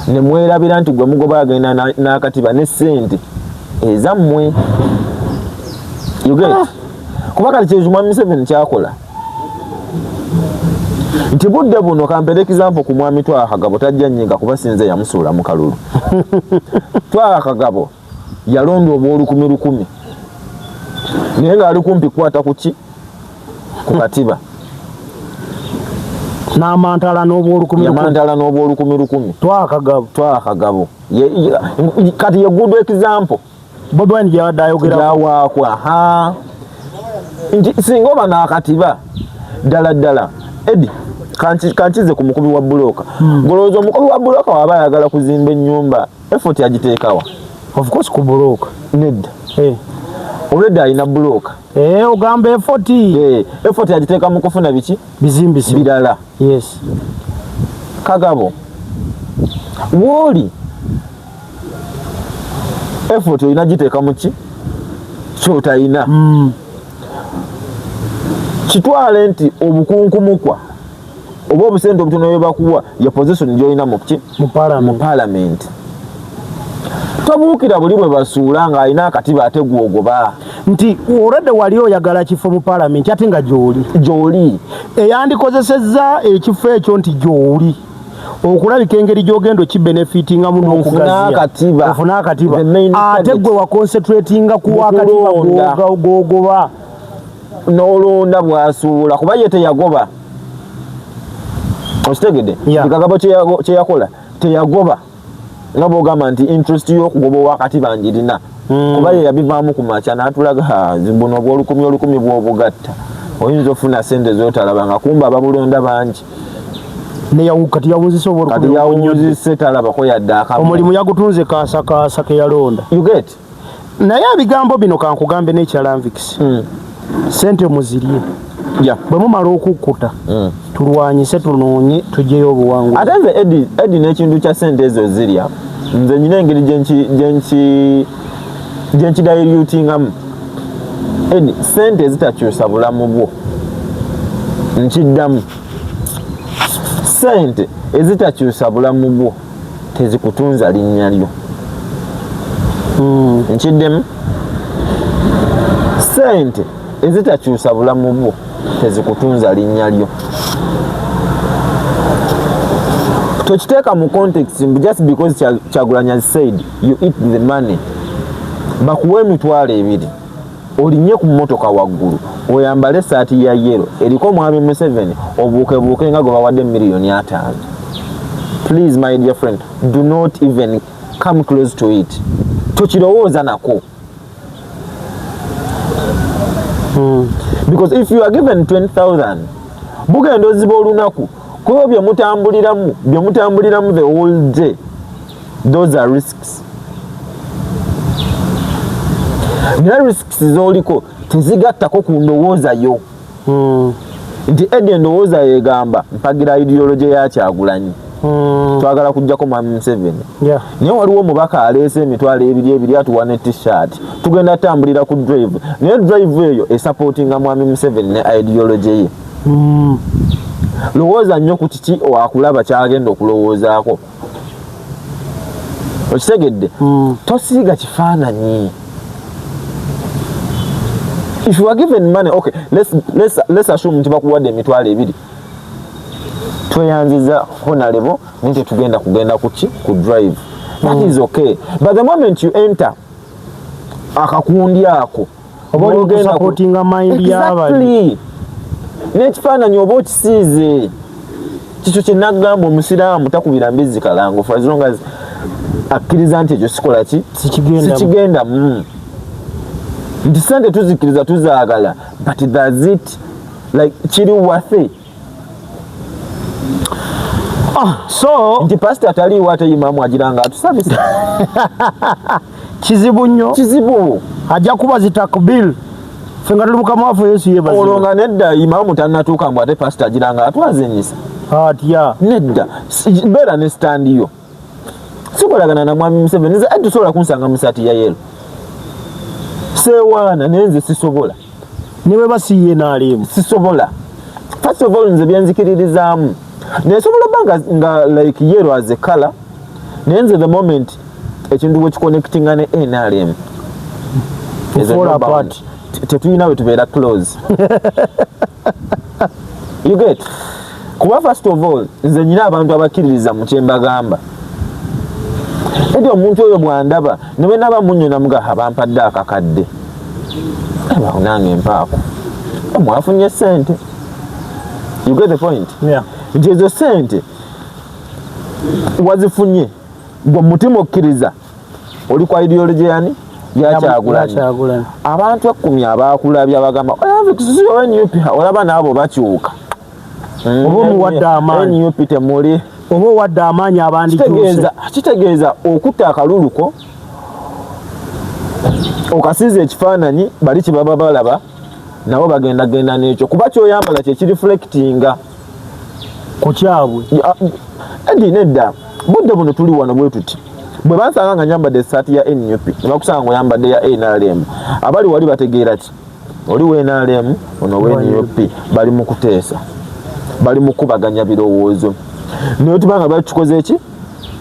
S2: ne mwerabira nti gwe mugoba agenda n'akatiba ne ssente ezammwe. You get it? Kuba kati kyezo Mwami Museveni kyakola nti budde buno kampere example ku Mwami Twakagabo tajja nnyinga kuba sinze yamusuula mu kalulu. Twakagabo yalonda obw'olukumi naye ng'ali kumpi kukwata ku ki ku katiba
S1: n'amantala
S2: n'obwolukumi twakagabo kati ye good example
S1: Bobi Wine gy'abadde ayogera
S2: gyawaakwa nti singa oba n'akatiba ddala Eddie kankize ku mukubi wa bulooka ngolowooza omukubi wa bulooka waba ayagala kuzimba ennyumba effort agiteekawa
S1: of course ku bulooka
S2: nedda olwedda alina bulooka
S1: ogamba
S2: effort agiteeka mu kufuna biki
S1: bizimbisi
S2: birala
S1: yes
S2: kagabo wooli effort olina giteeka mu ki kyotalina kitwale nti obukunkumukwa oba obusente obutono bwe bakuwa ya position gy'olina mu parliament tobuukira buli bwe basuula ng'alina akatiba ate gwogoba
S1: nti olwedde wali oyagala kifo mu parliament ate nga gy'oli eyandikozesezza ekifo ekyo nti gy'oli okulabika engeri gy'ogenda okibenefitinga mu n'okugazia ofuna akatiba ate gwe waconcentratinga ku akatiba gwogoba
S2: n'olonda bw'asuula kuba ye teyagoba okitegedde kagabo kyeyakola teyagoba nga bw'ogamba nti interest y'okugoba owakatiba njirina kuba ye yabivaamu ku makya n'atulaga buno olukumi bw'obugatta oyinza ofuna sente z'otalaba nga kumba ababulonda bangi
S1: kati
S2: yawuzise talabako yadde
S1: omulimu yagutunze kaasa ke yalonda naye ebigambo bino kankugambe n'ekyalanvikisi sente muzirye bwe mumala okukkuta tulwanyise tunoonye tugyeyo obuwangu
S2: ate nze Eddie n'ekintu kya sente ezo zirya nze nyina engeri gyenkidayirutingamu Eddie sente ezitakyusa bulamu bwo nkiddamu sente ezitakyusa bulamu bwo tezikutunza linnya lyo nkiddemu sente ezitakyusa bulamu bwo tezikutunza linnya lyo tokiteeka mu context just because Kyagulanyi has said you eat the money bakuwa $2,000 olinye ku mmotoka waggulu oyambale essaati ya yero eriko mwami Museveni obuukebuuke nga gwe bawadde $5,000,000 please my dear friend do not even come close to it tokirowooza nako because if you are given 20,000 bugenda oziba olunaku kuba byemutambuliramu the whole day those are risks naye risks z'oliko tezigattako ku ndowooza yo nti Eddie endowooza yegamba mpagira ideology ya Kyagulanyi twagala kujjako mwami Museveni naye waliwo omubaka aleese $2,200 atuwa ne t-shirt tugenda tambulira ku drive naye drive eyo esupportinga mwami Museveni ne ideology ye lowooza nnyo ku kiki wakulaba kyagenda okulowoozaako okitegedde tosiiga kifaananyi if you are given money okay let's assume nti bakuwadde $2,000 tweyanziza honorable nti tugenda ku drive that is okay but the moment you enter akakundi ako
S1: oba oli supportinga mind y'abali
S2: n'ekifaananyi oba okisiize kikyo kye nagamba omusiraamu takubira mbizzi kalango for as long as akkiriza nti ekyo sikola ki sikigenda nti sente tuzikiriza tuzaagala but does it like kiri worth
S1: so
S2: nti pastor ataliiwo ate imaamu agiranga atusabisa
S1: kizibu nnyo ajja kuba zitakbir fenga tuli mukama waffe Yesu yebazibu
S2: olonga nedda imaamu tannatuuka mbu ate pastor agiranga atwazinyisa
S1: atya
S2: nedda beera ne standiyo sikolagana na mwami Museveni nze tusobola kunsanga mu saati ya yero sewaana naye nze sisobola
S1: niwe basiye n'alimu
S2: sisobola first of all nze byenzikiririzaamu nesobola banga nga like yero as a color naye nze the moment ekintu bwe kiconnectinga ne NRM tetuyina bwe tubeera close you get kuba first of all nze nyina abantu abakkiririza mu kyembagamba edi omuntu oyo bwandaba ne bwe naba munyona mugaha bampadde akakadde nange empaako mwafunye sente you get the point nti ezo ssente wazifunye gwe mutima okkiriza oli kwa ideology yani yakyagulanyi abantu 10 abakulabya bagamba vikisiyo NUP olaba naabo bakyuka
S1: oba omuwadde amaanyi
S2: NUP temuli
S1: oba owadde amaanyi abandikyuse
S2: kitegeeza okutta akaluluko okasiza ekifaananyi bali kibaba balaba nabo bagenda n'ekyo kuba kyoyambala kyekireflectinga
S1: ku kyabwe
S2: edi nedda budde buno tuli wano bwe tuti bwe bansanga nga nyambadde essaati ya NUP ne bakusanga ng'oyambadde ya NRM abali wali bategeera ki oli wa NRM ono wa NUP bali mu kuteesa bali mu kubaganya birowoozo naye tubanga bakikoze eki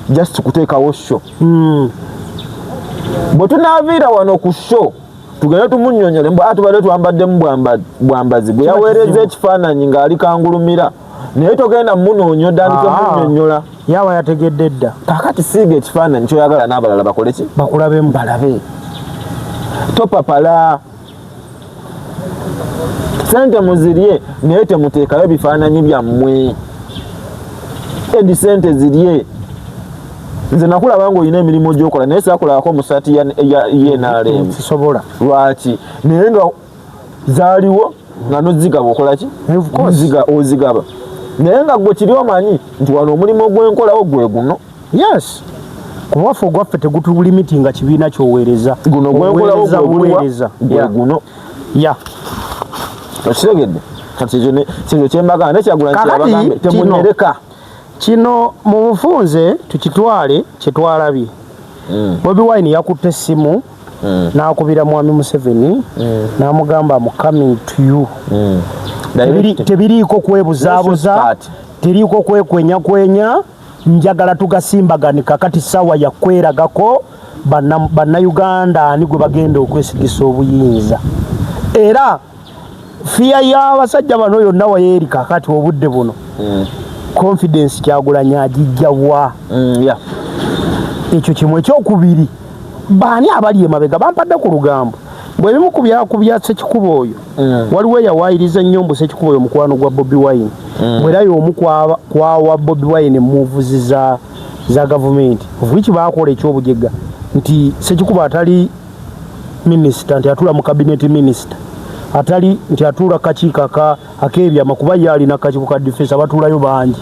S2: just kuteekawo sho bwe tunaaviira wano ku sho tugende tumunnyonyole tubadde twambaddemu bwambazi bwe yaweereza ekifaananyi ng'ali kangulumira naye togenda munoonya otandike munnyonnyola
S1: yawa yategedde dda
S2: kakati siiga ekifaananyi kyoyagala n'abalala bakole ki
S1: bakulabemu
S2: balabe topapala sente muzirye naye temuteekayo bifaananyi byammwe edi sente zirye nze nakulaba ng'olina emirimu gy'okola naye saakulabako mu saati y'NRM
S1: sisobola
S2: lwaki naye nga zaaliwo nga nozigaba okola ki ozigaba naye nga gwe kiri omanyi nti wano omulimu gw'enkolawo gwe guno
S1: yes kubafu gwaffe tegutulimitinga kibiina kyoweereza
S2: guno gwenkolawo gwe guno okitegedde kino kyembaga nekyagulanyi kyabagambe temunyereka
S1: kino mu bufunze tukitwale kyetwalabye Bobi Wine yakutte essimu n'akubira mwami Museveni n'amugamba I'm coming to you tebiriiko kwebuzaabuza teriiko kwekwenyakwenya njagala tugasimbaganika kati sawa yakweragako bannayuganda ani gwe bagenda okwesigisa obuyinza era fiya y'abasajja bano yonna wayeeri kakati obudde buno confidence Kyagulanyi agijjawa ekyo kimu ekyokubiri baani abali emabega bampadde ku lugambo bwebimu kubyakubya Ssekikubo oyo waliwo yawaayiriza nnyo mbu Ssekikubo oyo mukwano gwa Bobi Wine bwerayo omu kwawa Bobi Wine muvuzi za gavumenti ovuiki baakola ekyobujega nti Ssekikubo atali minisita nti atula mu cabinet minister atali nti atula kakiiko ak'ebyama kuba ye alina kakiiko ka defense abatulayo bangi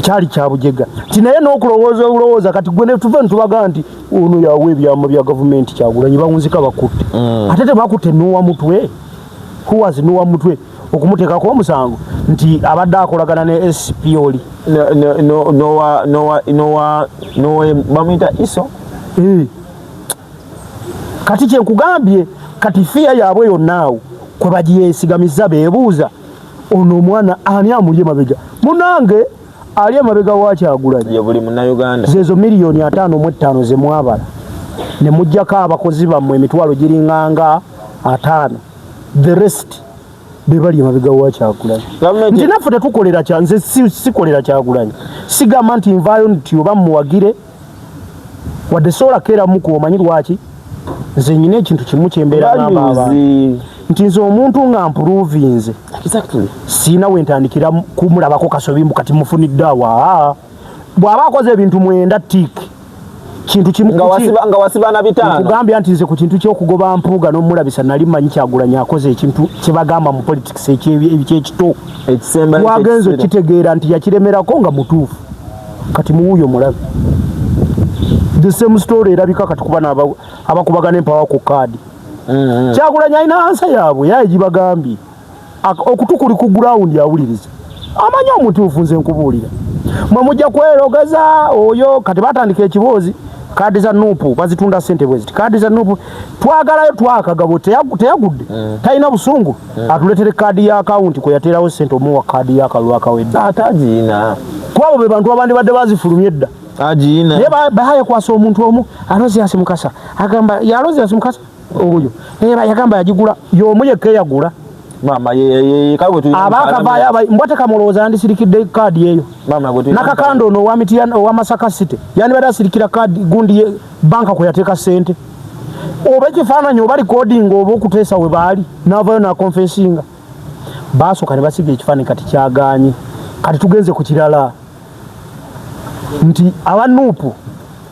S1: kyali kyabujega nti naye n'okulowooza obulowooza kati gwe ne tuve ntubaga nti ono yawa ebyama bya gavumenti Kyagulanyi bawunzika bakutte ate tebakutte Noah Mutwe huwazi Noah Mutwe okumuteekako omusango nti abadde akolagana ne SP oli bamuyita iso kati kyenkugambye kati fiya yaabwe yonnaawo kwe bagyesigamiza beebuuza ono omwana ani amuli emabega munange ali emabega wa Kyagulanyi
S2: ye buli munnayuganda
S1: zezo miliyoni 5.5 ze mwabala ne mujjako abakozi bammwe emitwalo giringanga 5 the rest bebali emabega wa Kyagulanyi nti naffe tetukolera nze sikolera Kyagulanyi sigamba nti environment oba muwagire wadde sola keera muku omanyi lwaki nze nyina ekintu kimu kyembeera n'abantu nti nze omuntu nga mpuruvinze siina wentandikira kumulabako kasobi kati mufunidde awa bw'aba akoze ebintu 9 tiiki kintu kimu
S2: nga wasibana bitano
S1: kugambya nti nze ku kintu ky'okugoba mpuuga n'omulabisa nali manyi Kyagulanyi akoze ekintu kye bagamba mu politics ekyekito wagenze okitegeera nti yakiremerako nga mutuufu kati muwuyo mulabe the same story erabika kati kuba abakubagana empawa ku kaadi Kyagulanyi alina ansa yaabwe yaye gibagambye okutukuli ku ground awuliriza amanyi omutuufu nze nkubuulira mwe mujja kwerogeza oyo kati batandika ekiboozi kaadi za nuupu bazitunda ssente bweziti kaadi za nuupu twagalayo twakagabo teyagudde talina busungu atuletere kaadi ya akawunti kwe yateerawo ssente omuwa kaadi yakalwa akawedde
S2: atagiina
S1: kwabo be bantu abandi badde bazifulumye edda
S2: agiina
S1: naye bahaye kwasa omuntu omu Alozias Mukasa agamba ya Alozias Mukasa oyo yagamba yagigula y'omu yekka eyagula
S2: mama
S1: abakavaayo mbwate kamulowooza yandisirikidde kaadi eyo nakakando ono owa Masaka City yandibadde asirikira kaadi gundi banka kwe yateeka ssente oba ekifaananyi oba likodinga oba okuteesa we baali n'avaayo nakonfensinga baasooka ne basiga ekifaananyi kati kyagaanye kati tugenze ku kirala nti abanuupu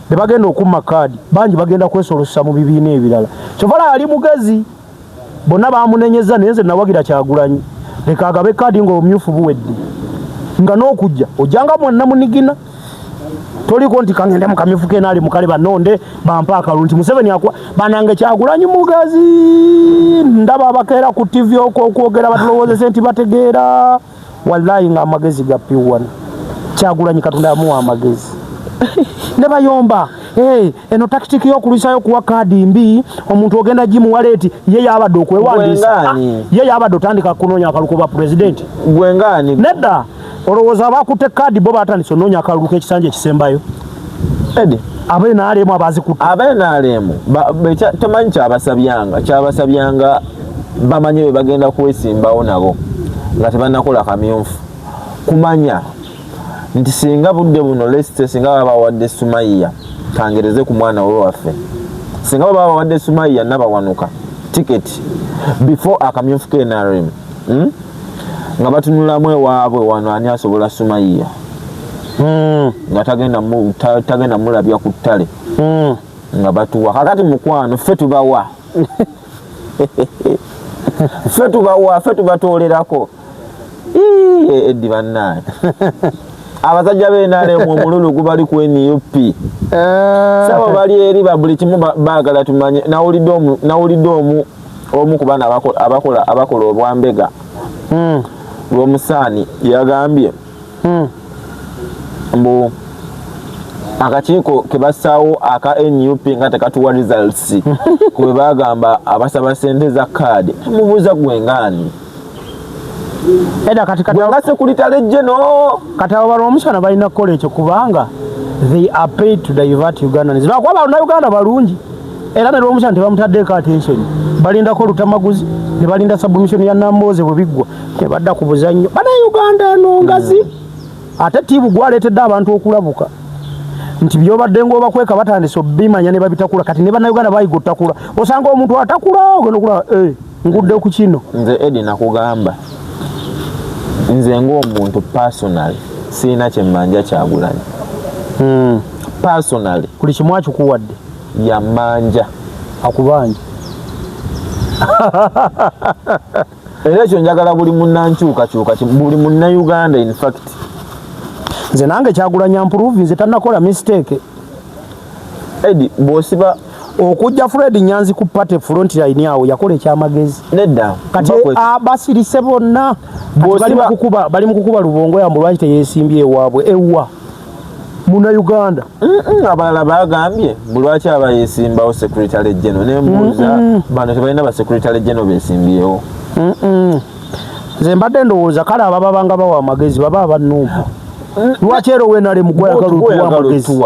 S1: ne bagenda okumma kaadi bangi bagenda kwesolosa mu bibiina ebirala Kyovala ali mugezi bonna bamunenyeza naye nze nawagira Kyagulanyi leka agabe kaadi ng'obumyufu buwedde nga n'okujja ojjanga mwonna munigina toliko nti kangende mu kamyufu ke naali mukale banonde bampa akalulu nti Museveni akwa banange Kyagulanyi mugezi ndaba abakeera ku TV okwogera batulowoozese nti bategeera wallahi nga amagezi gapiwana Kyagulanyi Katonda yamuwa amagezi ne bayomba eno tactic y'okulusayo kuwa kaadi mbi omuntu ogenda Jim Wallet ye yabadde okwewandisa ye yabadde otandika kunoonya akaluko ba president
S2: gwengani
S1: nedda olowooza abakutte kaadi bo batandise onoonya akalulu k'ekisanja ekisembayo
S2: edi
S1: abeenaalemu abazikutte
S2: abeenaalemu tomanyi kyabasabyanga bamanye be bagenda kwesimbawo nabo nga tebanakola kamyufu kumanya nti singa budde buno lesite singa baba wadde Sumaiya kangereze ku mwana we waffe singa baba wadde Sumaiya nabawanuka ticket before akamyufu ke NRM nga batunulamu ewaabwe wano ani asobola Sumaiya nga tagenda mulabya ku ttale nga batuwa kakati mukwano ffe tubawa ffe tubatolerako eddi bannaye abasajja b'NRM omululu gubali ku NUP sabo bali eri babuli kimu baagala tumanye nawulidde omu ku baana abakola obwambega lw'omusaani yagambye mbu akakiiko ke bassaawo aka NUP nga tekatuwa results kwe bagamba abasaba sente za kaadi mubuuza gwengaani
S1: Eda katika
S2: nga Secretary General
S1: kati abo balwomusana balina kukola ekyo kubanga they are paid to divert Ugandans lwakuba balina Uganda balungi era ne lwomusana tebamutaddeko attention balindako olutamaguzi ne balinda submission ya Namboze bwe biggwa tebadda ku buzannyo bana Uganda eno ngazi ate tiibu gwaleetedde abantu okulabuka nti byobadde ng'obakweka batandise obimanya ne babitakula kati ne bana Uganda bayiga otakula osanga omuntu atakula ogenda okula ngudde ku kino
S2: nze Edi nakugamba nze ng'omuntu personally sina kyemmanja Kyagulanyi personally
S1: kuli kimu akikuwadde
S2: yamanja
S1: akubanja
S2: era ekyo njagala buli munnankyukakyuka buli munnauganda in fact
S1: nze nange Kyagulanyi improve nze tannakola mistake
S2: Edi bw'osiba
S1: okujja Fred Nyanzi ku party front line awo yakola ekyamagezi
S2: nedda
S1: kati basirise bonna bali mu kukuba Lubongo yambu lwaki teyesimbye ewaabwe ewa muna Uganda
S2: abalala bagambye bulwaki aba yesimbawo Secretary General nembuuza bano tebalina ba Secretary General besimbyewo
S1: nze mbadde ndowooza kale ababanga bawa amagezi baba abannuupu lwaki era wenale mugwayagala otuwa amagezi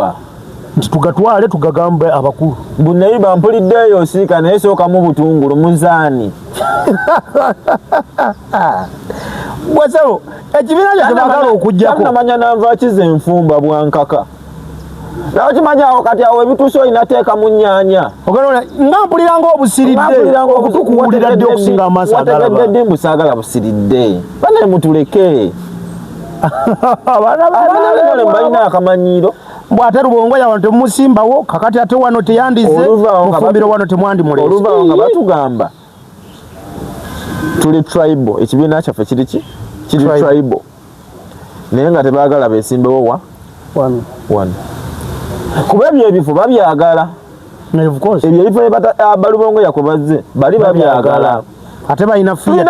S1: nti tugatwale tugagambe abakulu
S2: bunayi bampuliddeyo osiika naye sookamu butungulu muzaani
S1: bwesebo ekibiina kyatebagala okujjako
S2: namanya nanva kiza enfumba bwankaka nawe kimanyawo kati awo ebituusa olina teeka mu nnyanja
S1: nga mpuliranga obusiridde okutukuwulira dde okusinga amaaso
S2: agalaba mbusaagala busiridde banaye mutuleke abaana balina akamanyiiro
S1: bwate Lubongo ya wano temusimbawo kakati ate wano teyandize mufumbiro wano temwandi mulezi
S2: oluva nga batugamba tuli tribal ekibiina kyaffe kiri tribal naye nga tebaagala besimbewo wano kuba ebyo ebifo babyagala ebyo ebifo Balubongo yakubazze bali babyagala
S1: ate balina fiya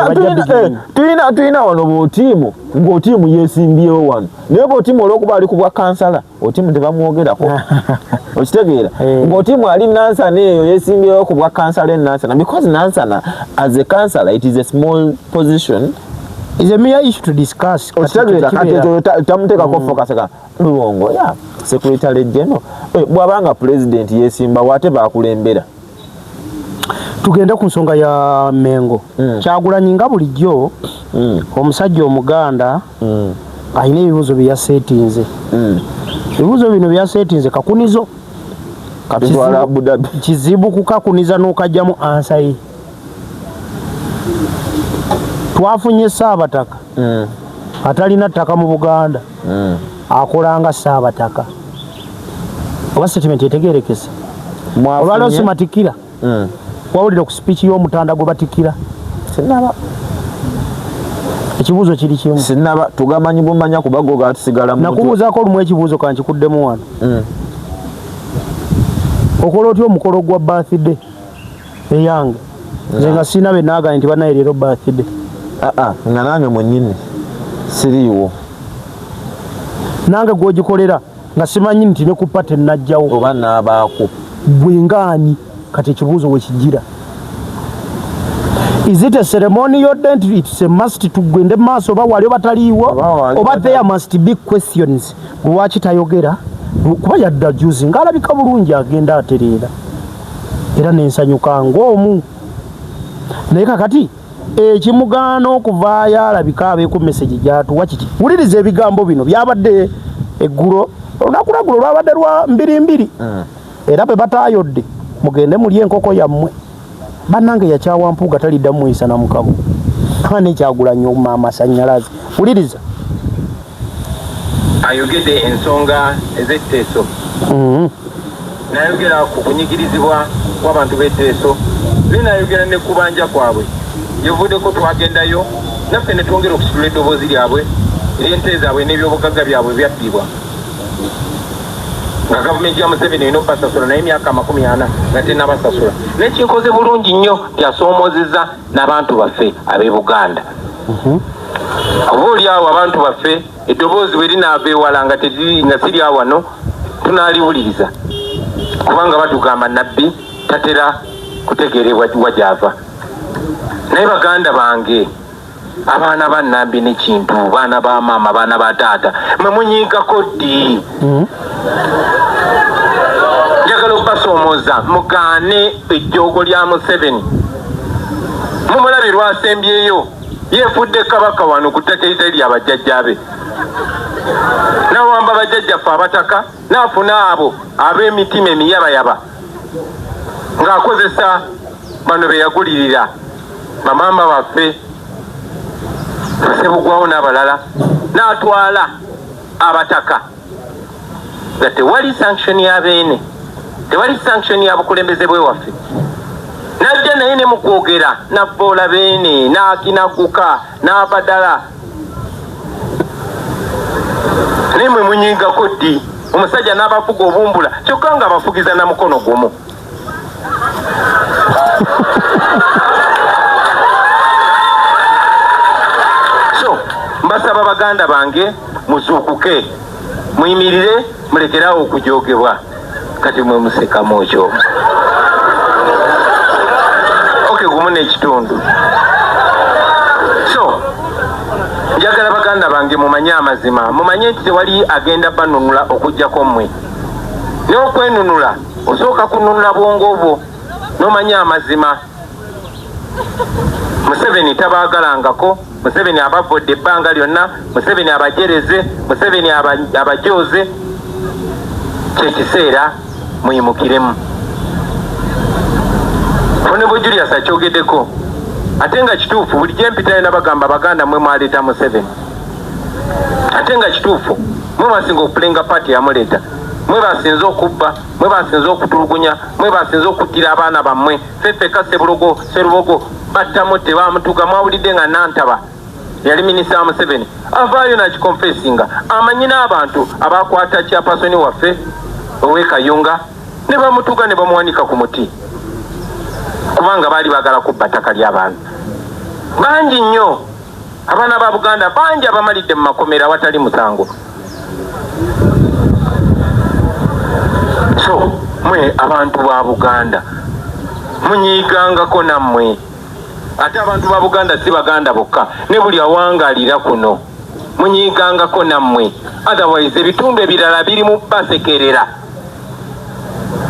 S2: tulina wano bootiimu ng'otiimu yesimbyewo wano naye bootiimu olw'okuba ali ku bwa kansala otiimu tebamwogerako okitegeera ng'otiimu ali Nansana eyo yesimbyewo ku bwa kansala Nansana because Nansana as a councillor it is a small position
S1: is a mere issue to discuss
S2: okitegeera kati ekyo tamuteekako focus Lubongo ya Secretary General bw'abanga president yesimbawo ate bakulembera
S1: tugende ku nsonga ya Mengo Kyagulanyi nga bulijjo omusajja omuganda alina ebibuuzo bye yaseetinze ebibuuzo bino bye yaseetinze kakunizo kizibu kukakuniza n'okajjamu ansa ye twafunye Ssaabataka atalina ttaka mu Buganda akola nga Ssaabataka oba statement etegeerekesa olwaliwo simatikira wawulire ku speech y'omutanda gwe batikira
S2: sinaba
S1: ekibuuzo kiri kimu
S2: sinaba tugamanyi bumanya kubago gatusigala
S1: nakubuuzaako olumu ekibuuzo kankikuddemu wano okola otya omukolo gwa birthday eyange nze nga sina benaaga nti banaye leero birthday
S2: nga nange mwennyini siriiwo
S1: nange gwogikolera nga simanyi nti ne kupa tennajjawo
S2: oba naabaako
S1: bwengaani kati ekibuuzo wekigira is it a ceremonial dent it's a must tugende maaso oba wali bataliiwo oba there must be questions lwaki tayogera kuba yadda juzi ngaalabika bulungi agenda atereera era nensanyuka ng'omu naye kakati ekimugaana okuvaayo alabika abeeku meseji gyatuwa kiki wuliriza ebigambo bino byabadde eggulo olunaku lwaggulo lwabadde lwa 2-2 era bwe bataayodde mugende muli enkoko yammwe bannange yakyawa mpuuga taliddamu muyisa na mukamu nekyagulanya amasannyalaze wuliriza
S3: ayogedde ensonga ez'etteeso nayogera ku kunyigirizibwa kw'abantu b'etteeso naye nayogera ne kubanja kwabwe yevuddeko twagendayo naffe ne twongera okusitula eddoboozi lyabwe ery'ente zaabwe n'ebyobugagga byabwe byabbibwa nga gavumenti ya Museveni erina obbasasula naye emyaka 40 nga tennabasasula nekinkoze bulungi nnyo tyasoomozeza n'abantu baffe ab'e Buganda oba oliawo abantu baffe eddoboozi bwe linaava ewala nga siri awano tunaaliwuliriza kubanga batugamba nabbi tatera kutegeerebwa gy'ava naye baganda bange abaana ba Nambi ne Kintu baana ba maama baana ba taata mwe munyiigako ddi njagala okubasoomooza mugaane ejjoogo lya Museveni mumulabe lwasembyeyo yeefudde kabaka wano ku ttaka eritali lya bajjajjaabe n'awamba bajjajjaffe abataka n'afuna abo ab'emitima emiyabayaba ng'akozesa bano be yagulirira bamamba baffe Sebugwawo n'abalala n'atwala abataka nga tewali sanction y'abeene tewali sanction ya bukulembeze bwe waffe najja naye ne mukwogera navoola beene n'akinaguka n'abadala naye mwe munyingako ddi omusajja n'abafuga obumbula kyokka nga abafugiza na mukono gumu so mbasaba baganda bange muzuukuke muyimirire mulekerawo okujoogebwa kati mwe musekamu ekyo oke gumu n'ekitundu so njagala baganda bange mumanye amazima mumanye nti tewali agenda banunula okujjako mmwe n'okwenunula osooka kununula bwongo bwo n'omanye amazima Museveni tabaagalangako Museveni abavodde ebbanga lyonna Museveni abajereze Museveni abajoze kyekiseera muyimukiremu Honorable Julius akyogeddeko ate nga kituufu buli gyempitayo nabagamba baganda mwe mwaleeta Museveni ate nga kituufu mwe basinga okupulenga paati yamuleeta mwe basinze okubba mwe basinze okutulugunya mwe basinze okuttira abaana bammwe ffeffeka serubogo battamu tebamutuga mwawulidde nga Nantaba yali minisita wa Museveni avaayo nakikonfesinga amanyi n'abantu abakwata kyapasoni waffe ow'ekayunga ne bamutuga ne bamuwanika ku muti kubanga baali baagala kubba ttaka ly'abantu bangi nnyo abaana ba Buganda bangi abamalidde mu makomera awatali musango so mwe abantu ba Buganda munyiigangako nammwe ate abantu ba Buganda si baganda bokka ne buli awangaalira kuno munyiigangako nammwe otherwise ebitundu ebirala birimu basekerera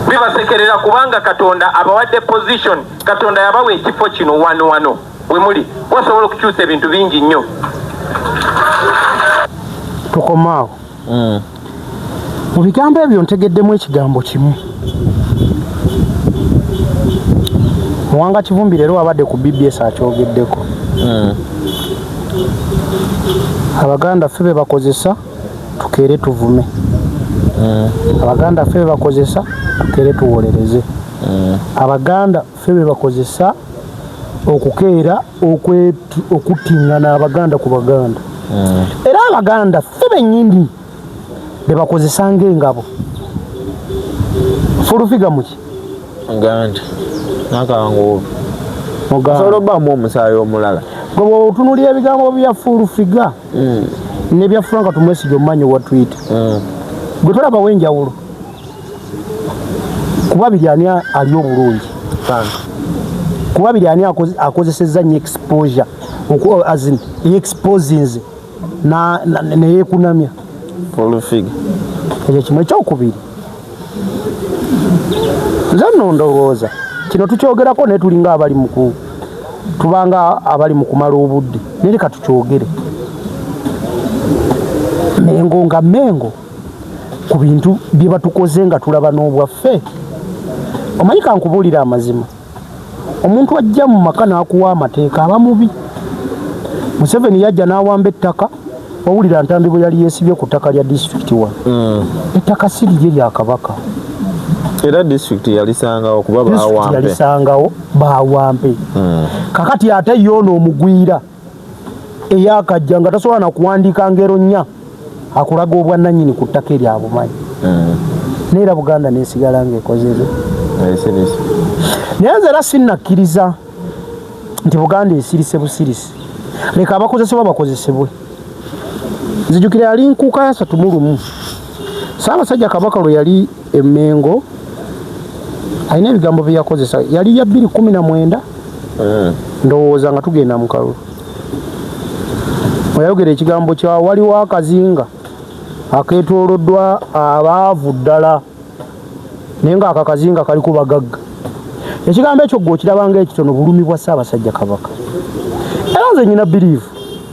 S3: bibasekerera kubanga Katonda abawadde position Katonda yabawa ekifo kino wano we muli wasobola okukyusa ebintu bingi nnyo
S1: tukomaawo mu bigambo ebyo ntegeddemu ekigambo kimu Muwanga Kivumbi leero wabadde ku BBS akyogeddeko Abaganda ffe bakozesa tukere tuvume. Abaganda ffe bakozesa tukere tuwolereze. Abaganda ffe bakozesa okukeera okutingana abaganda ku baganda. Era abaganda ffe bennyini bebakozesa ng'engabo. Fulufiga muki?
S2: Nganda. Nakango.
S1: Muganda.
S2: Soloba mu omusaayi omulala.
S1: Gobo otunulira ebigambo bya fulufiga. Ne bya Franka tumwesiga omanyi wa tweet. Gwe tulaba wenjawulo. Kuba biryani ali obulungi. Kuba biryani akozesezza nnyo exposure. Azin exposing na yekunamya.
S2: Fulufiga.
S1: Ekyo kimwe ekyokubiri. Nze nno ndowooza kino tukyogerako naye tulinga abali muku tubanga abali mu kumala obudde naye leka tukyogere. Mengo nga Mengo ku bintu bye batukoze nga tulaba n'obwaffe. Omanyi kankubuulira amazima, omuntu ajja mu maka n'akuwa amateeka aba mubi. Museveni yajja n'awamba ettaka, owulira Ntambi bwe yali yeesibye ku ttaka lya district 1. Ettaka si lirye lya Kabaka.
S2: Era district yalisangawo kuba baawampe.
S1: Yalisangawo baawampe. Kakati ate yoono omugwira eyakajja nga tasobola na kuwandiika ngero nnya akulaga obwannannyini ku ttaka eryabumanyi. Neera Buganda neesigala ng'ekozezo. Naye nze era sinnakkiriza nti Buganda esirise busirisi. Leka abakozesebwa bakozesebwe. Nzijukira yali nkuuka ya 31. Ssaabasajja Kabaka lwe yali e Mengo alina ebigambo bye yakozesa. Yali ya 2019. Ndowooza nga tugenda mu kalulu. Oyayogera ekigambo kya waliwo akazinga akeetooloddwa abaavu ddala naye nga akakazinga kali ku bagagga. Ekigambo ekyo gw'okiraba ng'ekitono bulumi bwa Ssaabasajja Kabaka. Era nze nyina believe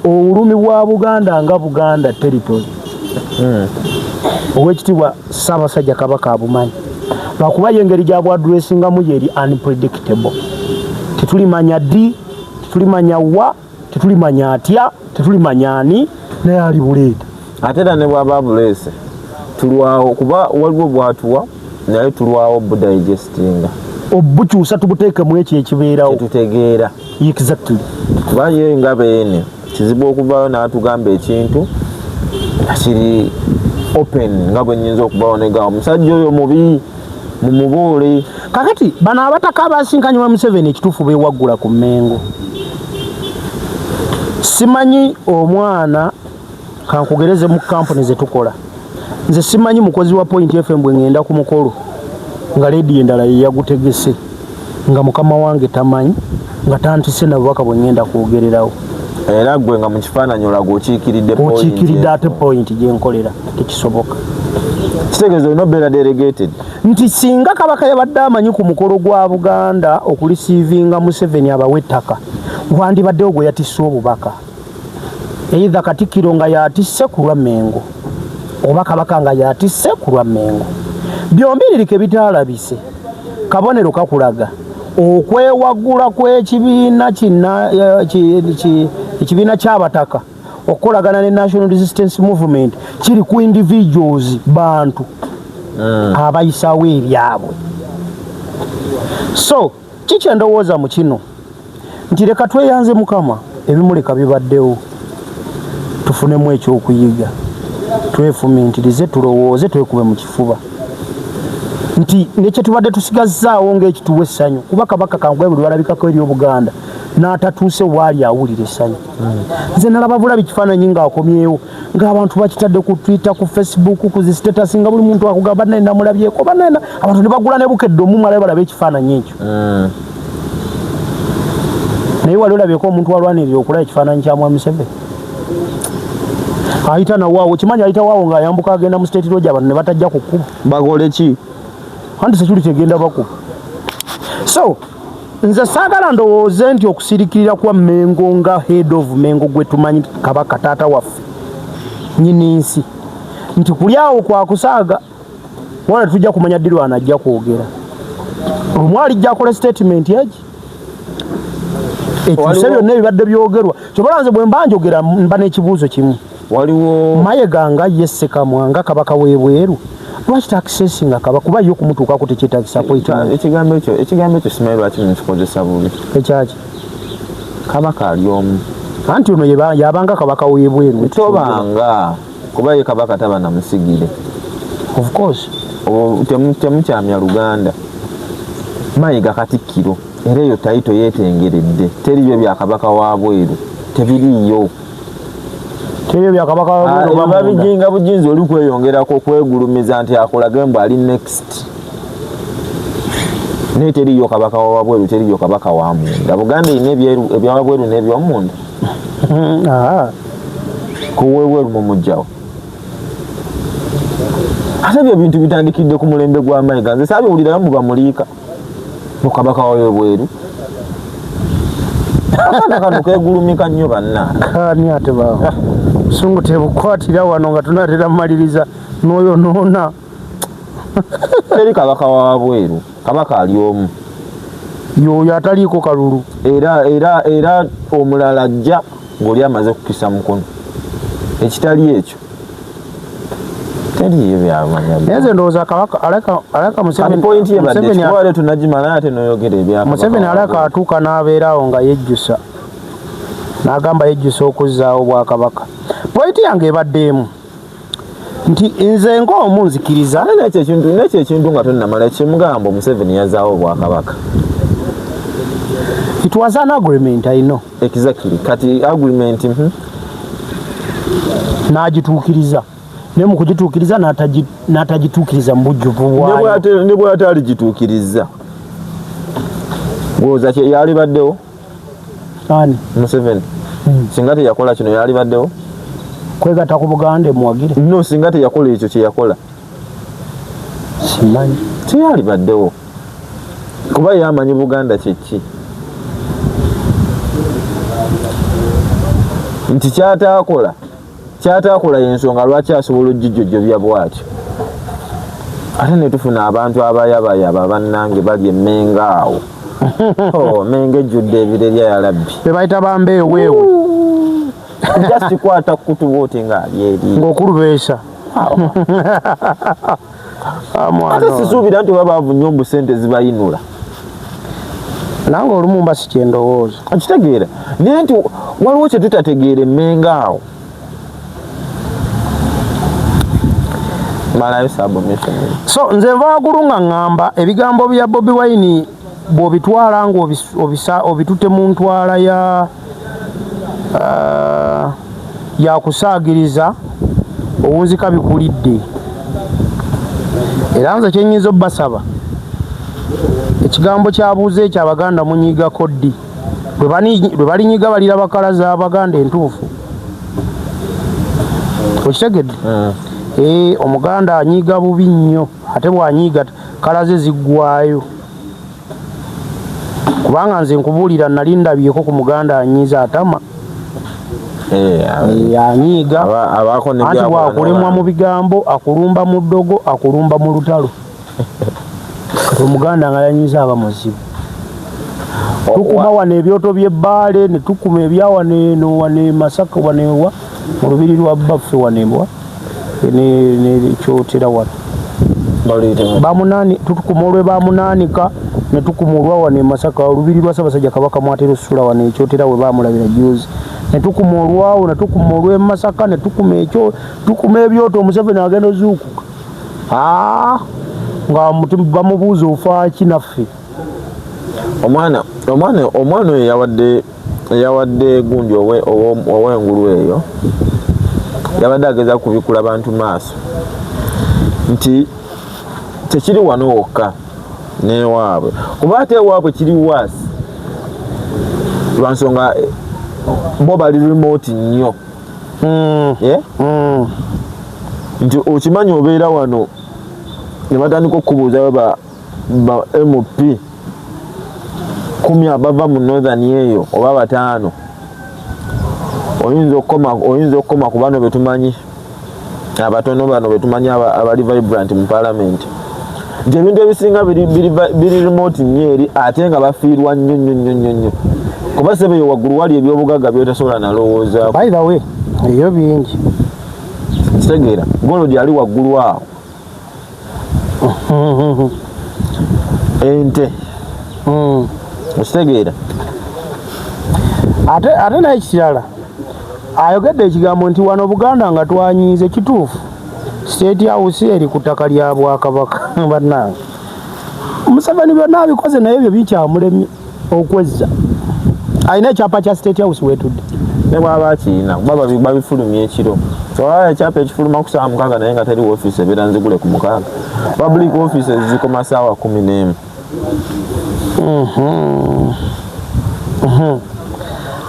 S1: obulumi bwa Buganda nga Buganda territory. Owekitiibwa Ssaabasajja Kabaka abumanyi. Lwakuba y'engeri gy'abwadressingamu yeri unpredictable. Tetulimanya ddi, tetulimanya wa, tetulimanya atya, tetulimanya ani, naye ali buleeta.
S2: Ate era ne bw'aba bulese tulwawo kuba waliwo bwatuwa naye tulwawo budigestinga.
S1: Obukyusa tubuteekemu ekyo ekibeerawo.
S2: Tetutegeera.
S1: Exactly.
S2: Kuba ye nga beene kizibu okuvaayo n'atugamba ekintu kiri open nga bwe nnyinza okubawo negawa omusajja oyo mubi mumubuule.
S1: Kakati bano abataka abasinkanywa Museveni ekituufu beewaggula ku Mengo. Simanyi omwana kankugereze mu kampuni ze tukola. Nze simanyi mukozi wa Point FM bwe ngenda ku mukolo nga ledi endala ye yagutegese nga mukama wange tamanyi nga tantise na bwaka bwe ngenda kwogererawo.
S2: Era gwe nga mu kifaananyi olaga okiikiridde point.
S1: Okiikiridde ate point gye nkolera tekisoboka.
S2: Kitegeeza olina obeera delegated.
S1: Nti singa Kabaka yabadde amanyi ku mukolo gwa Buganda okulisiivinga Museveni abawe ettaka wandibaddewo gwe yatisse obubaka. Either Katikkiro nga yatisse ku lwa Mengo oba Kabaka nga yatisse ku lwa Mengo. Byombi lirike bitaalabise. Kabonero kakulaga okwewaggula kw'ekibiina ekibiina ky'abataka okukolagana ne National Resistance Movement kiri ku individuals bantu abayisaawo ebyabwe. So kiki endowooza mu kino nti leka tweyanze Mukama ebimuleka bibaddewo tufunemu ekyokuyiga twefumiintirize tulowooze twekube mu kifuba nti nekye tubadde tusigazzaawo ng'ekituwa essanyu kuba Kabaka kangwe buli walabikako eri Obuganda n'atatuuse waali awulira essanyu. Nze nalaba bulabi kifaananyi ng'akomyewo ng'abantu bakitadde ku Twitter ku Facebook ku zi status nga buli muntu akugamba naye namulabyeko banaena abantu ne bagula ne bukedde omumalayo balaba ekifaananyi ekyo. Naye wali olabyeko omuntu walwanirira okulaba ekifaananyi kya Mwami Museveni ayita nawaawo kimanyi ayita waawo ng'ayambuka agenda mu State Road abantu ne batajja ku kkuba
S2: bagole ki
S1: anti security egenda bakuba. So nze saagala ndowooze nti okusirikirira kwa Mengo nga head of Mengo gwe tumanyi Kabaka taata waffe nnyini nsi nti kuli awo kwakusaaga wala tujja kumanya ddi lwana ajja kwogera omwali jja akola statement egi ekyo byonna ebibadde byogerwa kyobola nze bwe mba njogera mba n'ekibuuzo kimu
S2: waliwo
S1: Mayiga nga ye Ssekamwa nga kabaka w'ebweru lwaki takisesinga kabaka kuba yo kumutuukako tekyetagisa poita
S2: ekigambo ekyo simanyi lwaki mukikozesa bubi
S1: ekyaki
S2: kabaka ali omu
S1: anti ono yabanga kabaka w'ebweru
S2: tobanga kuba ye kabaka taba namusigire
S1: of course
S2: temukyamya Luganda Mayiga katikkiro era eyo tayito yeetengeredde teriyo bya kabaka wa bweru tebiriyo
S1: teriyo bya kabaka wa bweru
S2: babijinga bujinzi oli kweyongerako okwegulumiza nti akolage mbu ali next naye teriyo kabaka wa bweru teriyo kabaka wa munda Buganda erina ebyawa bweru n'ebyomunda kuwebweru mumugjawo ate ebyo bintu bitandikidde ku mulembe gwa Mayiga nze saabiwulirayo muba muliika mukabaka wawe bweru akana kano kegulumika nnyo banna
S1: kani ate baba sungu tebukwatira wano nga tunatera maliriza n'oyo noona
S2: teri kabaka wa bweru kabaka ali omu
S1: yoyo ataliiko kalulu
S2: era omulala ajja ng'oli amaze kukisa mukono ekitali ekyo teriyo byamanya
S1: neze ndowooza kabaka aleka
S2: Museveni tunagimala ate noyogera ebyaka
S1: Museveni aleka atuuka n'abeerawo nga yejjusa n'agamba yejjusa okuzzaawo Bwakabaka pointi yange ebadde emu nti nze ng'omu nzikiriza
S2: nekyo ekintu nga tonnamala ekimugambo Museveni yazaawo Bwakabaka
S1: it was an agreement I know
S2: exactly kati agreement
S1: n'agituukiriza ne mu kugituukiriza n'atagituukiriza mu bujjuvu bwayo
S2: ne bw'ate aligituukiriza ng'oza kye yali baddewo
S1: ani
S2: Museveni singa teyakola kino yali baddewo
S1: kwegatta ku Buganda muwagire
S2: no singa teyakola ekyo kye yakola
S1: simanyi
S2: teyali baddewo kuba yamanyi Buganda kyeki nti kyataakola y'ensonga lwaki asobola ogijjojjobya bwatyo ate ne tufuna abantu abayabayaba bannange bali emmenga awo menga ejjudde ebirerya yalabbi
S1: bebayita bambeeweewe
S2: jasikwata kutubooti ng'ali eri
S1: ng'okulubeesa
S2: ate sisuubira nti oba baavu nnyo mbu sente zibayinula
S1: nange olumu mba si kyendowooza
S2: okitegeera naye nti waliwo kye tutategeera emmenga awo
S1: so nze nva waggulu nga ŋŋamba ebigambo bya Bobi Wine bw'obitwala ng'obitutte mu ntwala ya kusaagiriza owunzika bikulidde era nze kyenyinza obbasaba ekigambo kyabuuza ekyo Abaganda munyiigako ddi lwe balinyiga balira bakalazi Abaganda entuufu okitegedde Omuganda anyiiga bubi nnyo ate bw'anyiiga kalaze ziggwayo kubanga nze nkubuulira nali ndabyeko ku Muganda anyiiza atama anyiiga anti bwakulemwa mu bigambo akulumba mu ddogo akulumba mu lutalo Omuganda nga yanyiiza aba muzibu tukuma wano ebyoto by'ebbaale ne tukuma ebyawaneeno wane Masaka waneewa mu lubiri lwa baffe waneebwa nekyotera wano bamunani tutukuma olwe bamunaanika ne tukuma olwa wane Masaka olubiri lwa Ssaabasajja Kabaka Mwatero Sula wane ekyotera we bamulabira juzi ne tukuma olwawo ne tukuma olw'e Masaka ne tukuma ebyoto Museveni agenda ozuukuka nga bamubuuza ofaaki naffe
S2: omwana oyo eyawadde gundi ow'engulu eyo yabadde ageza kubikula bantu maaso nti tekiri wano wokka n'ewaabwe kuba ate ewaabwe kiri waasi lwansonga bo bali remote nnyo nti okimanyi obeera wano ne batandika okubuuzayo ba MP 10 abava mu northern eyo oba 5 oyinza okukoma ku bano betumanyi abatono bano betumanyi abali vibrant mu parliament nti ebintu ebisinga biri remote nnyo eri ate nga bafiirwa nnyo kuba sebe waggulu wali ebyobugagga byotasobola nalowooza.
S1: By the way, eyo bingi
S2: kitegeera golo gyali waggulu awo ente okitegeera.
S1: Ate naye kirala ayogedde ekigambo nti wano Buganda nga twanyiize kituufu State House eri ku ttaka lya Bwakabaka bannange. Museveni byonna abikoze naye byo bikyamulemye okwezza. Alina ekyapa kya State House wetudde
S2: ne bwaba akiina kuba babifulumya ekiro sobola ekyapa ekifuluma ku ssaawa 6 naye nga teri woofiisi ebeera nzigule ku 6. Public offices zikoma ssaawa 11.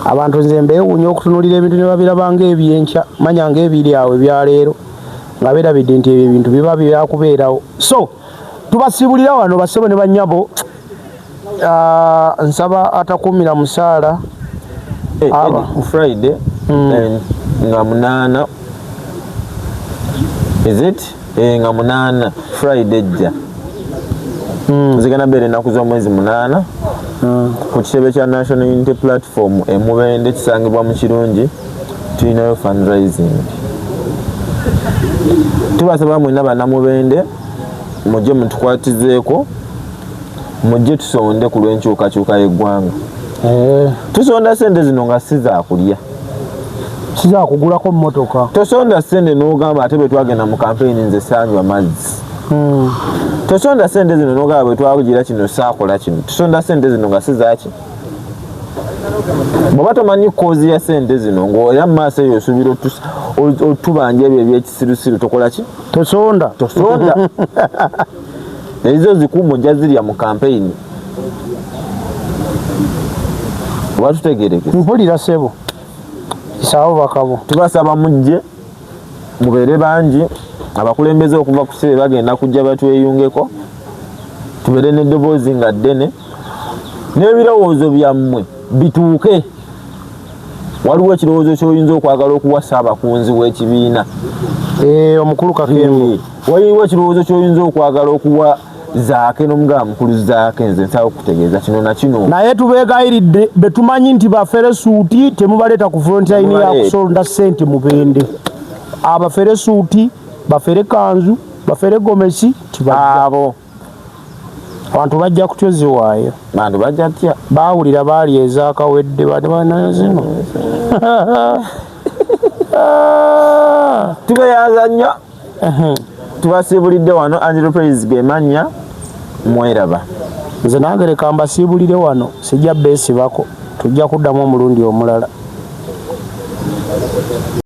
S1: Abantu nze mbeewuunya okutunulira ebintu ne babirabanga ebyenkya manya ng'ebiri awo ebyaleero nga beerabidde nti ebyo ebintu biba byakubeerawo. So tubasiibulira wano bassebo ne bannyabo. Nsaba atakuumira musaala
S2: Friday nga 8 is it nga 8 Friday jja zigana beera ennaku z'omwezi 8 ku kitebe kya National Unity Platform Mubende kisangibwa mu Kirungi tulinayo fundraising. Tubasaba mwenna bannamubende mujje mutukwatizeeko mujje tusonde ku lw'enkyukakyuka y'eggwanga. Tusonda sente zino nga si zaakulya
S1: si zaakugulako mmotoka.
S2: Tosonda sente n'ogamba ate bwe twagenda mu kampeyini nze saanywa mazzi. Tosonda sente zino n'ogamba bwe twagira kino saakola kino. Tusonda sente zino nga si zaaki. Bw'oba tomanyi koozi ya sente zino ng'oya mu maaso eyo osuubira otubanja ebyo ebyekisirusiru tokola ki?
S1: Tosonda.
S2: Ezo zikuumu ojja zirya mu kampeyini. Oba tutegeerekese.
S1: Mpulira ssebo kisaawo bakabo.
S2: Tubasaba mujje mubeere bangi abakulembeze okuva ku ssebe bagenda kujja batweyungeko tubeere n'eddoboozi nga ddene n'ebirowoozo byammwe bituuke. Waliwo ekirowoozo ky'oyinza okwagala okuwasa abakunzi w'ekibiina
S1: omukulu Kakembo.
S2: Waliwo ekirowoozo ky'oyinza okwagala okuwa Zaake n'omugaba mukulu Zaake nze nsaba okutegeeza kino na kino.
S1: Naye tubeegayiridde be tumanyi nti baferesuuti temubaleeta ku frontline ya kusonda ssente Mubende. Abaferesuuti bafere kanzu bafere gomesi
S2: abo
S1: abantu bajja kutyozewaayo.
S2: Bantu bajja tya
S1: baawulira baali ezaakawedde bana zino
S2: tubeeyazanya. Tubasiibulidde wano Angelo Praise Gemanya mweraba.
S1: Nze nange leka mbasiibulire wano sijja beesibako tujja kuddamu omulundi omulala.